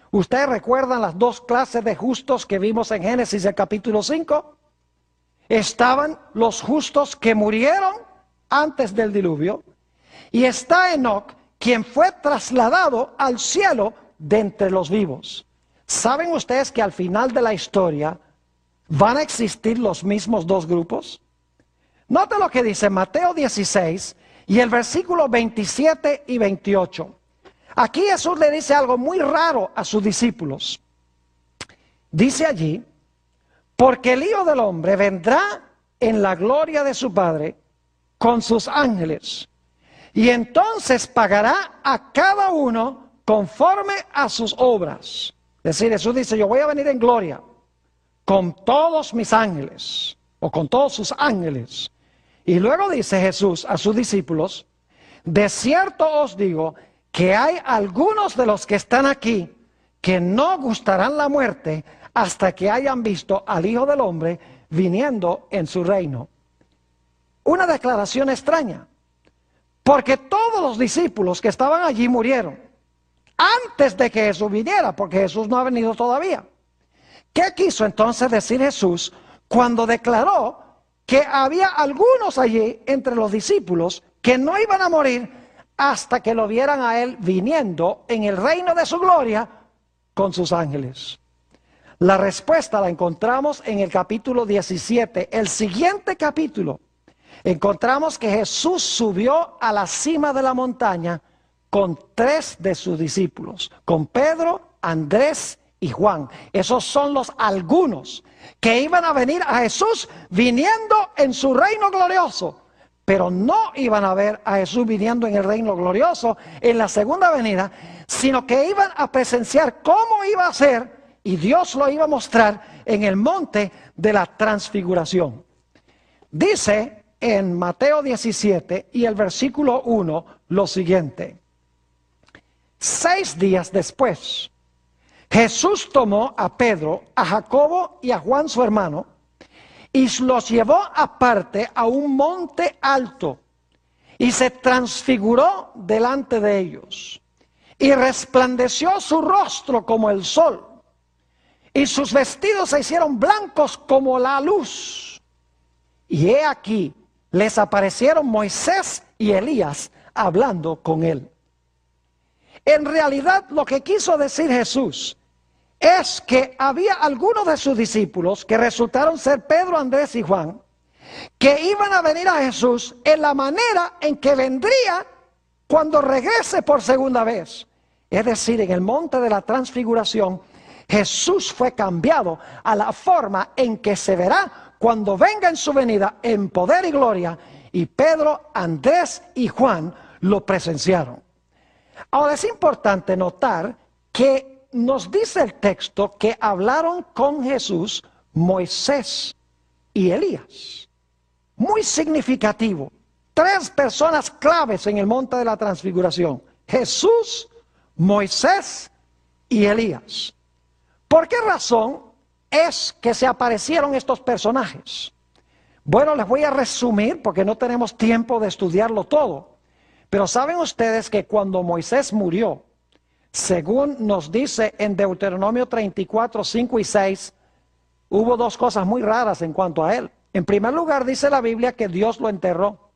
¿Ustedes recuerdan las 2 clases de justos que vimos en Génesis el capítulo 5? Estaban los justos que murieron antes del diluvio, y está Enoc, quien fue trasladado al cielo de entre los vivos. ¿Saben ustedes que al final de la historia van a existir los mismos 2 grupos? Note lo que dice Mateo 16 y el versículo 27 y 28. Aquí Jesús le dice algo muy raro a sus discípulos. Dice allí, porque el Hijo del Hombre vendrá en la gloria de su Padre con sus ángeles, y entonces pagará a cada uno conforme a sus obras. Es decir, Jesús dice, yo voy a venir en gloria con todos mis ángeles, o con todos sus ángeles. Y luego dice Jesús a sus discípulos, de cierto os digo que hay algunos de los que están aquí que no gustarán la muerte hasta que hayan visto al Hijo del Hombre viniendo en su reino. Una declaración extraña, porque todos los discípulos que estaban allí murieron antes de que Jesús viniera, porque Jesús no ha venido todavía. ¿Qué quiso entonces decir Jesús cuando declaró que había algunos allí entre los discípulos que no iban a morir hasta que lo vieran a Él viniendo en el reino de su gloria con sus ángeles? La respuesta la encontramos en el capítulo 17, el siguiente capítulo. Encontramos que Jesús subió a la cima de la montaña con 3 de sus discípulos, con Pedro, Andrés y Juan. Esos son los algunos que iban a venir a Jesús viniendo en su reino glorioso, pero no iban a ver a Jesús viniendo en el reino glorioso en la segunda venida, sino que iban a presenciar cómo iba a ser, y Dios lo iba a mostrar en el monte de la transfiguración. Dice en Mateo 17 y el versículo 1 lo siguiente: 6 días después, Jesús tomó a Pedro, a Jacobo y a Juan su hermano, y los llevó aparte a un monte alto, y se transfiguró delante de ellos, y resplandeció su rostro como el sol, y sus vestidos se hicieron blancos como la luz. Y he aquí, les aparecieron Moisés y Elías hablando con él. En realidad, lo que quiso decir Jesús es que había algunos de sus discípulos, que resultaron ser Pedro, Andrés y Juan, que iban a venir a Jesús en la manera en que vendría cuando regrese por segunda vez. Es decir, en el monte de la transfiguración, Jesús fue cambiado a la forma en que se verá cuando venga en su venida en poder y gloria, y Pedro, Andrés y Juan lo presenciaron. Ahora es importante notar que nos dice el texto que hablaron con Jesús Moisés y Elías. Muy significativo. 3 personas claves en el monte de la transfiguración: Jesús, Moisés y Elías. ¿Por qué razón es que se aparecieron estos personajes? Bueno, les voy a resumir porque no tenemos tiempo de estudiarlo todo. Pero saben ustedes que cuando Moisés murió, según nos dice en Deuteronomio 34, 5 y 6, hubo 2 cosas muy raras en cuanto a él. En primer lugar, dice la Biblia que Dios lo enterró.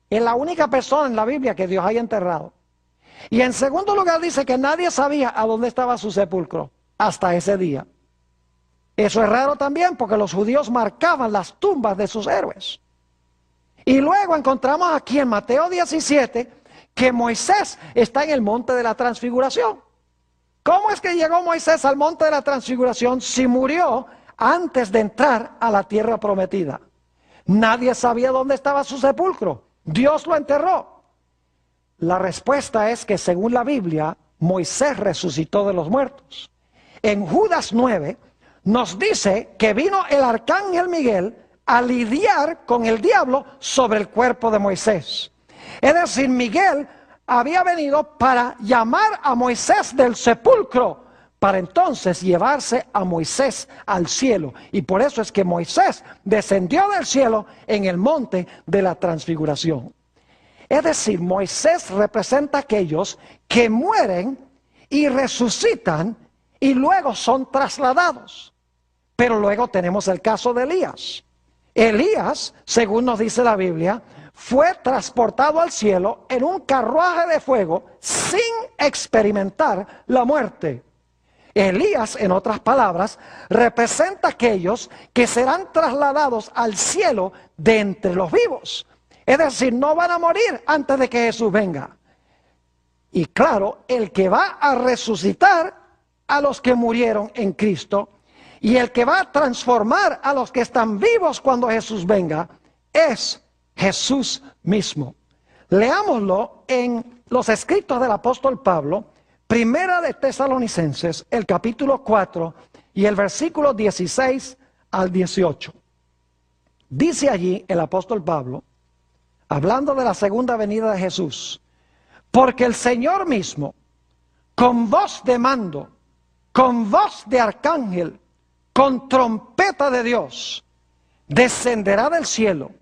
Es la única persona en la Biblia que Dios haya enterrado. Y en segundo lugar dice que nadie sabía a dónde estaba su sepulcro hasta ese día. Eso es raro también porque los judíos marcaban las tumbas de sus héroes. Y luego encontramos aquí en Mateo 17 que Moisés está en el monte de la transfiguración. ¿Cómo es que llegó Moisés al monte de la transfiguración si murió antes de entrar a la tierra prometida? Nadie sabía dónde estaba su sepulcro. Dios lo enterró. La respuesta es que según la Biblia, Moisés resucitó de los muertos. En Judas 9 nos dice que vino el arcángel Miguel a lidiar con el diablo sobre el cuerpo de Moisés. Es decir, Miguel había venido para llamar a Moisés del sepulcro, para entonces llevarse a Moisés al cielo. Y por eso es que Moisés descendió del cielo en el monte de la transfiguración. Es decir, Moisés representa a aquellos que mueren y resucitan y luego son trasladados. Pero luego tenemos el caso de Elías. Elías, según nos dice la Biblia, fue transportado al cielo en un carruaje de fuego sin experimentar la muerte. Elías, en otras palabras, representa a aquellos que serán trasladados al cielo de entre los vivos. Es decir, no van a morir antes de que Jesús venga. Y claro, el que va a resucitar a los que murieron en Cristo y el que va a transformar a los que están vivos cuando Jesús venga es Jesús mismo. Leámoslo en los escritos del apóstol Pablo, Primera de Tesalonicenses, el capítulo 4 y el versículo 16 al 18. Dice allí el apóstol Pablo, hablando de la segunda venida de Jesús: porque el Señor mismo, con voz de mando, con voz de arcángel, con trompeta de Dios, descenderá del cielo,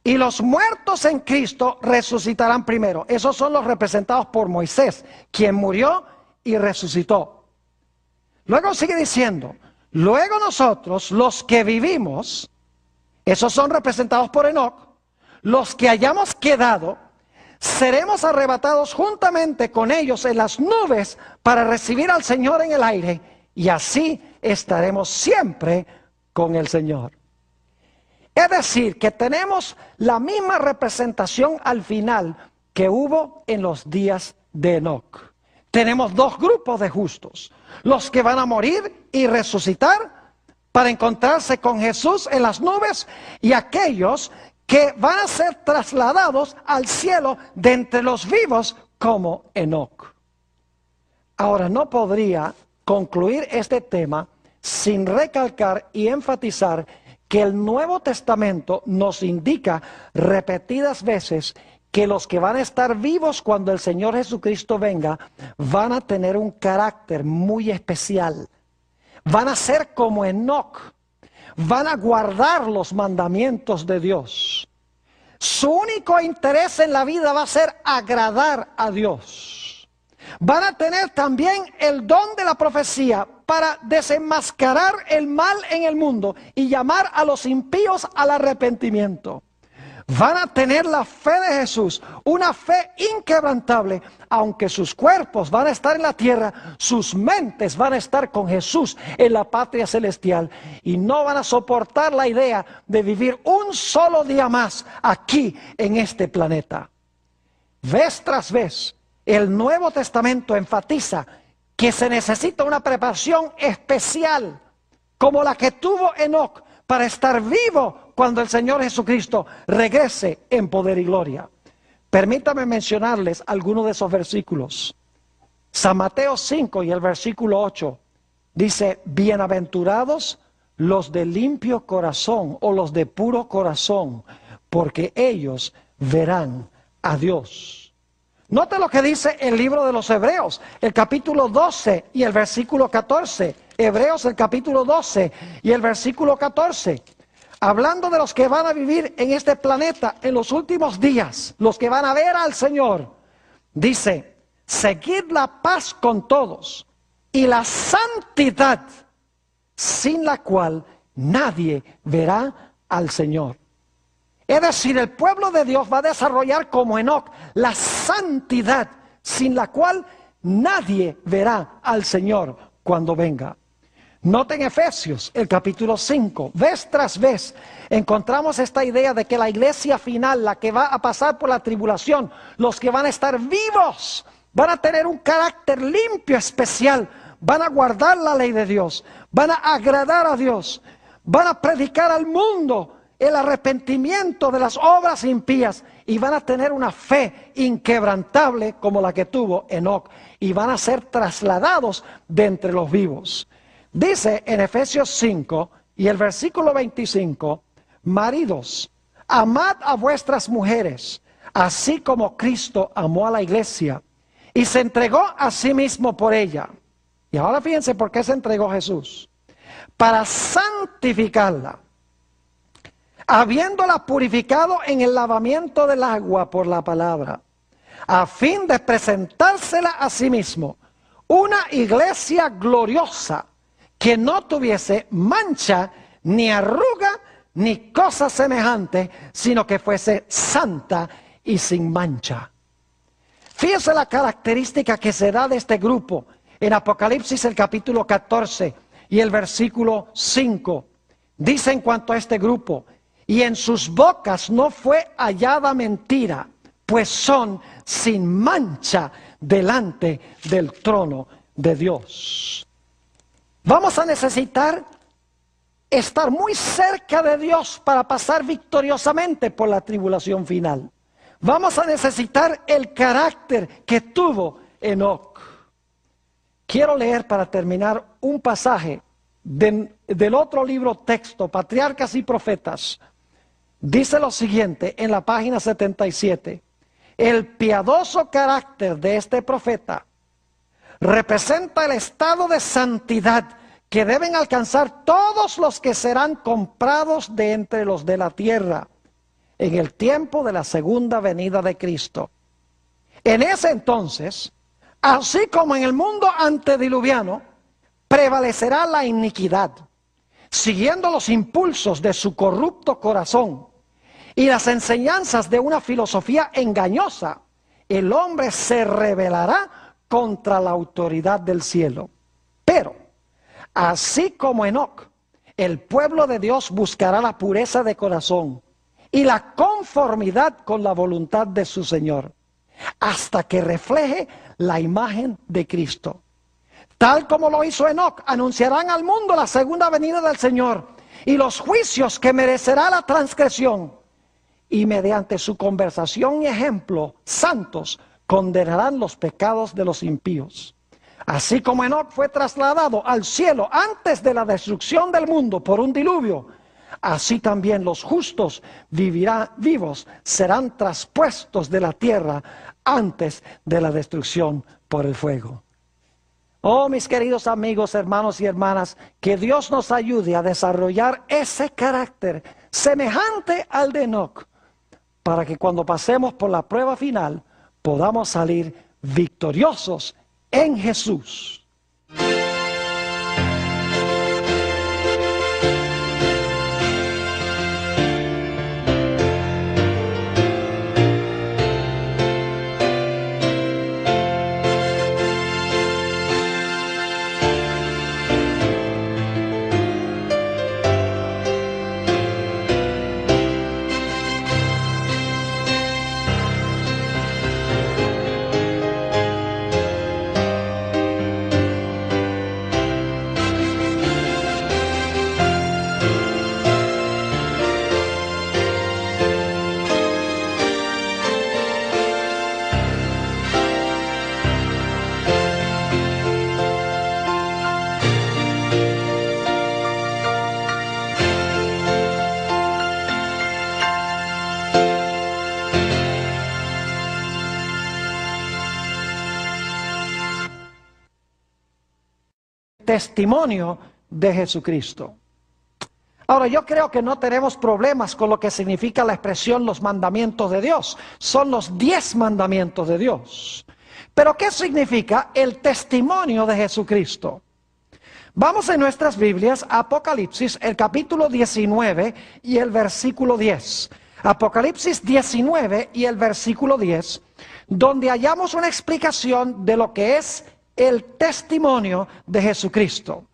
y los muertos en Cristo resucitarán primero. Esos son los representados por Moisés, quien murió y resucitó. Luego sigue diciendo, luego nosotros, los que vivimos, esos son representados por Enoc, los que hayamos quedado, seremos arrebatados juntamente con ellos en las nubes para recibir al Señor en el aire, y así estaremos siempre con el Señor. Es decir, que tenemos la misma representación al final que hubo en los días de Enoc. Tenemos dos grupos de justos: los que van a morir y resucitar para encontrarse con Jesús en las nubes, y aquellos que van a ser trasladados al cielo de entre los vivos como Enoc. Ahora, no podría concluir este tema sin recalcar y enfatizar que el Nuevo Testamento nos indica repetidas veces que los que van a estar vivos cuando el Señor Jesucristo venga van a tener un carácter muy especial. Van a ser como Enoc, van a guardar los mandamientos de Dios. Su único interés en la vida va a ser agradar a Dios. Van a tener también el don de la profecía para desenmascarar el mal en el mundo y llamar a los impíos al arrepentimiento. Van a tener la fe de Jesús, una fe inquebrantable. Aunque sus cuerpos van a estar en la tierra, sus mentes van a estar con Jesús en la patria celestial. Y no van a soportar la idea de vivir un solo día más aquí en este planeta. Vez tras vez, el Nuevo Testamento enfatiza que se necesita una preparación especial, como la que tuvo Enoc, para estar vivo cuando el Señor Jesucristo regrese en poder y gloria. Permítame mencionarles algunos de esos versículos. San Mateo 5 y el versículo 8 dice: bienaventurados los de limpio corazón o los de puro corazón, porque ellos verán a Dios. Note lo que dice el libro de los Hebreos, el capítulo 12 y el versículo 14. Hebreos, el capítulo 12 y el versículo 14. Hablando de los que van a vivir en este planeta en los últimos días, los que van a ver al Señor, dice: seguid la paz con todos y la santidad, sin la cual nadie verá al Señor. Es decir, el pueblo de Dios va a desarrollar como Enoc la santidad, sin la cual nadie verá al Señor cuando venga. Noten Efesios, el capítulo 5, vez tras vez encontramos esta idea de que la iglesia final, la que va a pasar por la tribulación, los que van a estar vivos, van a tener un carácter limpio, especial, van a guardar la ley de Dios, van a agradar a Dios, van a predicar al mundo el arrepentimiento de las obras impías, y van a tener una fe inquebrantable como la que tuvo Enoc, y van a ser trasladados de entre los vivos. Dice en Efesios 5 y el versículo 25: maridos, amad a vuestras mujeres, así como Cristo amó a la iglesia y se entregó a sí mismo por ella. Y ahora fíjense por qué se entregó Jesús: para santificarla, habiéndola purificado en el lavamiento del agua por la palabra, a fin de presentársela a sí mismo, una iglesia gloriosa, que no tuviese mancha, ni arruga, ni cosa semejante, sino que fuese santa y sin mancha. Fíjense la característica que se da de este grupo en Apocalipsis, el capítulo 14 y el versículo 5. Dice en cuanto a este grupo: y en sus bocas no fue hallada mentira, pues son sin mancha delante del trono de Dios. Vamos a necesitar estar muy cerca de Dios para pasar victoriosamente por la tribulación final. vamos a necesitar el carácter que tuvo Enoc. Quiero leer para terminar un pasaje del otro libro texto, Patriarcas y Profetas. Dice lo siguiente en la página 77. El piadoso carácter de este profeta representa el estado de santidad que deben alcanzar todos los que serán comprados de entre los de la tierra en el tiempo de la segunda venida de Cristo. En ese entonces, así como en el mundo antediluviano, prevalecerá la iniquidad, siguiendo los impulsos de su corrupto corazón y las enseñanzas de una filosofía engañosa. El hombre se rebelará contra la autoridad del cielo. Pero, así como Enoc, el pueblo de Dios buscará la pureza de corazón y la conformidad con la voluntad de su Señor, hasta que refleje la imagen de Cristo. Tal como lo hizo Enoc, anunciarán al mundo la segunda venida del Señor y los juicios que merecerá la transgresión. Y mediante su conversación y ejemplo santos, condenarán los pecados de los impíos. Así como Enoc fue trasladado al cielo antes de la destrucción del mundo por un diluvio, así también los justos vivos serán traspuestos de la tierra antes de la destrucción por el fuego. Oh, mis queridos amigos, hermanos y hermanas, que Dios nos ayude a desarrollar ese carácter semejante al de Enoc, para que cuando pasemos por la prueba final podamos salir victoriosos en Jesús. Testimonio de Jesucristo. Ahora, yo creo que no tenemos problemas con lo que significa la expresión los mandamientos de Dios. Son los 10 mandamientos de Dios. Pero ¿qué significa el testimonio de Jesucristo? Vamos en nuestras Biblias a Apocalipsis, el capítulo 19 y el versículo 10. Apocalipsis 19 y el versículo 10, donde hallamos una explicación de lo que es el testimonio de Jesucristo.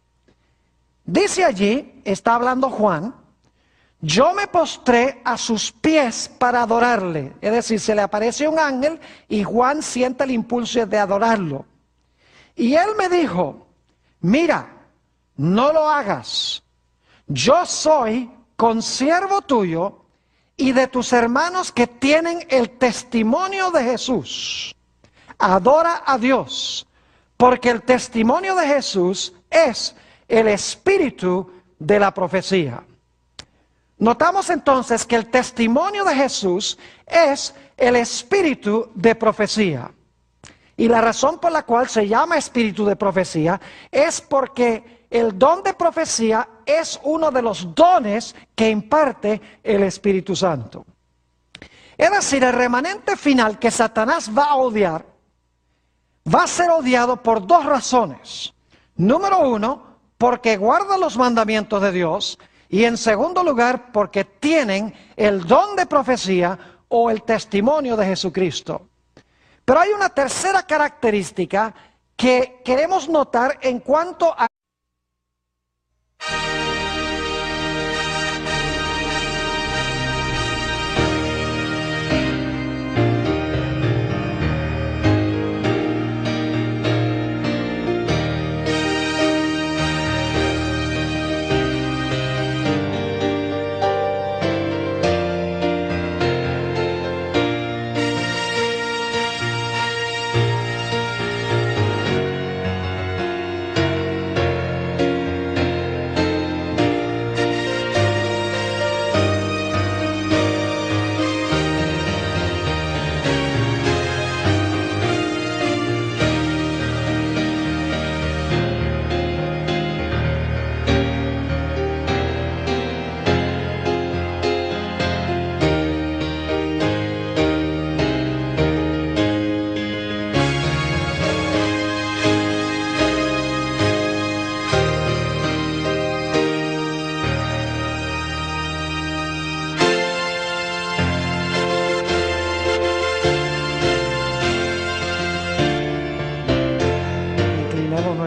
Dice allí, está hablando Juan, yo me postré a sus pies para adorarle. Es decir, se le aparece un ángel y Juan siente el impulso de adorarlo. Y él me dijo, mira, no lo hagas. Yo soy consiervo tuyo y de tus hermanos que tienen el testimonio de Jesús. Adora a Dios. Porque el testimonio de Jesús es el espíritu de la profecía. Notamos entonces que el testimonio de Jesús es el espíritu de profecía. Y la razón por la cual se llama espíritu de profecía es porque el don de profecía es uno de los dones que imparte el Espíritu Santo. Es decir, el remanente final que Satanás va a odiar, va a ser odiado por 2 razones. Número 1, porque guarda los mandamientos de Dios. Y en segundo lugar, porque tienen el don de profecía o el testimonio de Jesucristo. Pero hay una tercera característica que queremos notar en cuanto a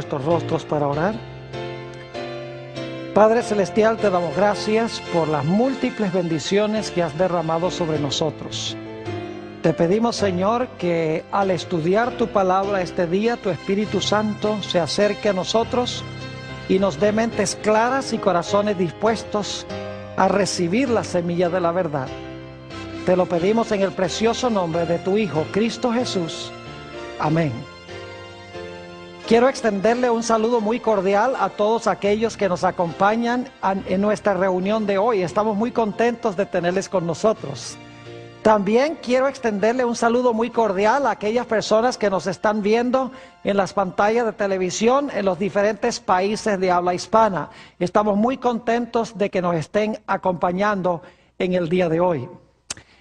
nuestros rostros para orar. Padre Celestial, te damos gracias por las múltiples bendiciones que has derramado sobre nosotros. Te pedimos, Señor, que al estudiar tu palabra este día, tu Espíritu Santo se acerque a nosotros y nos dé mentes claras y corazones dispuestos a recibir la semilla de la verdad. Te lo pedimos en el precioso nombre de tu Hijo, Cristo Jesús. Amén. Quiero extenderle un saludo muy cordial a todos aquellos que nos acompañan en nuestra reunión de hoy. Estamos muy contentos de tenerles con nosotros. También quiero extenderle un saludo muy cordial a aquellas personas que nos están viendo en las pantallas de televisión en los diferentes países de habla hispana. Estamos muy contentos de que nos estén acompañando en el día de hoy.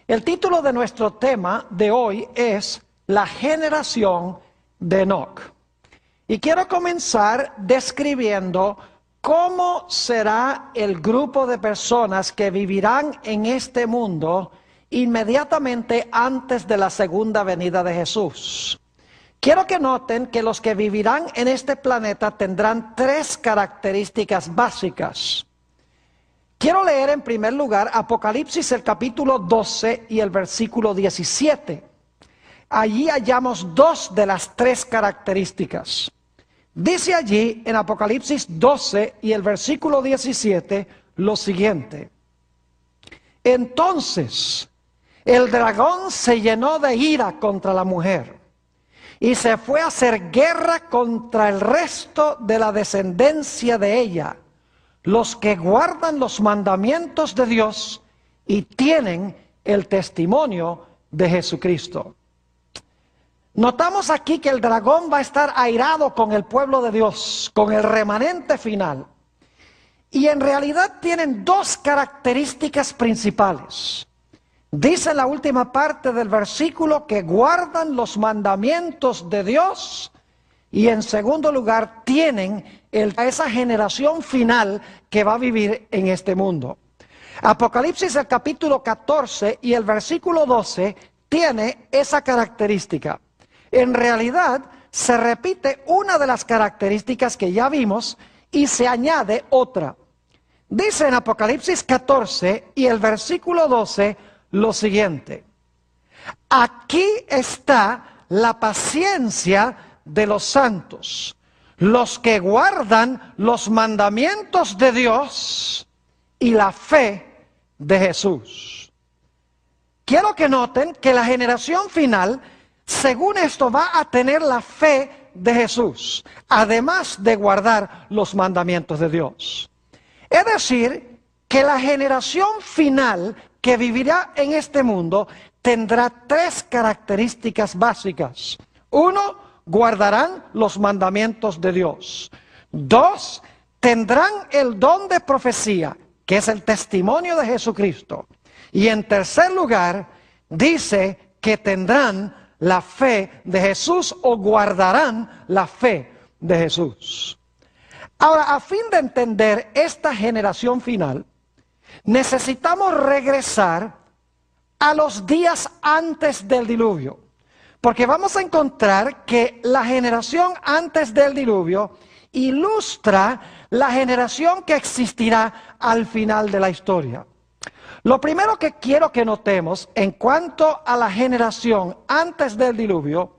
El título de nuestro tema de hoy es La generación de Enoc. Y quiero comenzar describiendo cómo será el grupo de personas que vivirán en este mundo inmediatamente antes de la segunda venida de Jesús. Quiero que noten que los que vivirán en este planeta tendrán tres características básicas. Quiero leer en primer lugar Apocalipsis el capítulo 12 y el versículo 17. Allí hallamos dos de las tres características. Dice allí en Apocalipsis 12 y el versículo 17 lo siguiente. Entonces el dragón se llenó de ira contra la mujer y se fue a hacer guerra contra el resto de la descendencia de ella, los que guardan los mandamientos de Dios y tienen el testimonio de Jesucristo. Notamos aquí que el dragón va a estar airado con el pueblo de Dios, con el remanente final. Y en realidad tienen dos características principales. Dice en la última parte del versículo que guardan los mandamientos de Dios y en segundo lugar tienen esa generación final que va a vivir en este mundo. Apocalipsis el capítulo 14 y el versículo 12 tiene esa característica. En realidad se repite una de las características que ya vimos y se añade otra. Dice en Apocalipsis 14 y el versículo 12 lo siguiente. Aquí está la paciencia de los santos, los que guardan los mandamientos de Dios y la fe de Jesús. Quiero que noten que la generación final, según esto, va a tener la fe de Jesús, además de guardar los mandamientos de Dios. Es decir, que la generación final que vivirá en este mundo tendrá tres características básicas. Uno, guardarán los mandamientos de Dios. Dos, tendrán el don de profecía, que es el testimonio de Jesucristo. Y en tercer lugar, dice que tendrán la fe de Jesús o guardarán la fe de Jesús. Ahora, a fin de entender esta generación final, necesitamos regresar a los días antes del diluvio, porque vamos a encontrar que la generación antes del diluvio ilustra la generación que existirá al final de la historia. Lo primero que quiero que notemos en cuanto a la generación antes del diluvio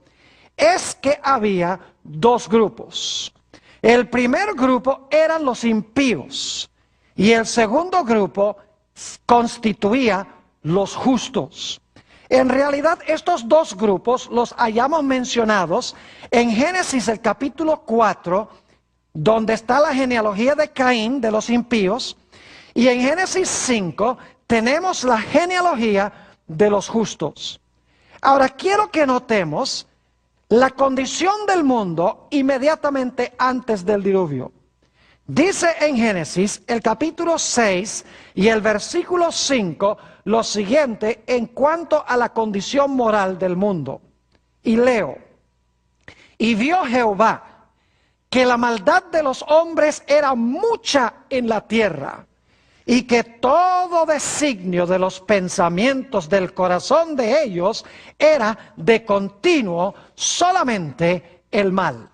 es que había dos grupos. El primer grupo eran los impíos y el segundo grupo constituía los justos. En realidad estos dos grupos los hayamos mencionados en Génesis el capítulo 4, donde está la genealogía de Caín, de los impíos, y en Génesis 5 tenemos la genealogía de los justos. Ahora quiero que notemos la condición del mundo inmediatamente antes del diluvio. Dice en Génesis el capítulo 6 y el versículo 5 lo siguiente en cuanto a la condición moral del mundo. Y leo: y vio Jehová que la maldad de los hombres era mucha en la tierra, y que todo designio de los pensamientos del corazón de ellos era de continuo solamente el mal.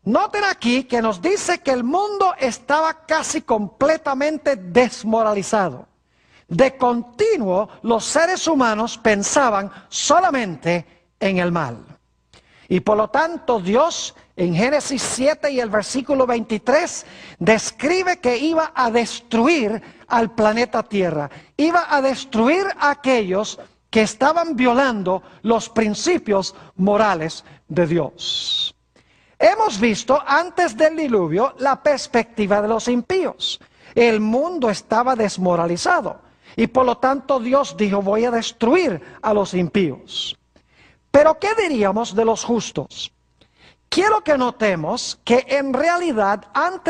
Noten aquí que nos dice que el mundo estaba casi completamente desmoralizado. De continuo, los seres humanos pensaban solamente en el mal. Y por lo tanto, Dios en Génesis 7 y el versículo 23 describe que iba a destruir al planeta Tierra. Iba a destruir a aquellos que estaban violando los principios morales de Dios. Hemos visto antes del diluvio la perspectiva de los impíos. El mundo estaba desmoralizado y por lo tanto Dios dijo: voy a destruir a los impíos. Pero ¿qué diríamos de los justos? Quiero que notemos que en realidad antes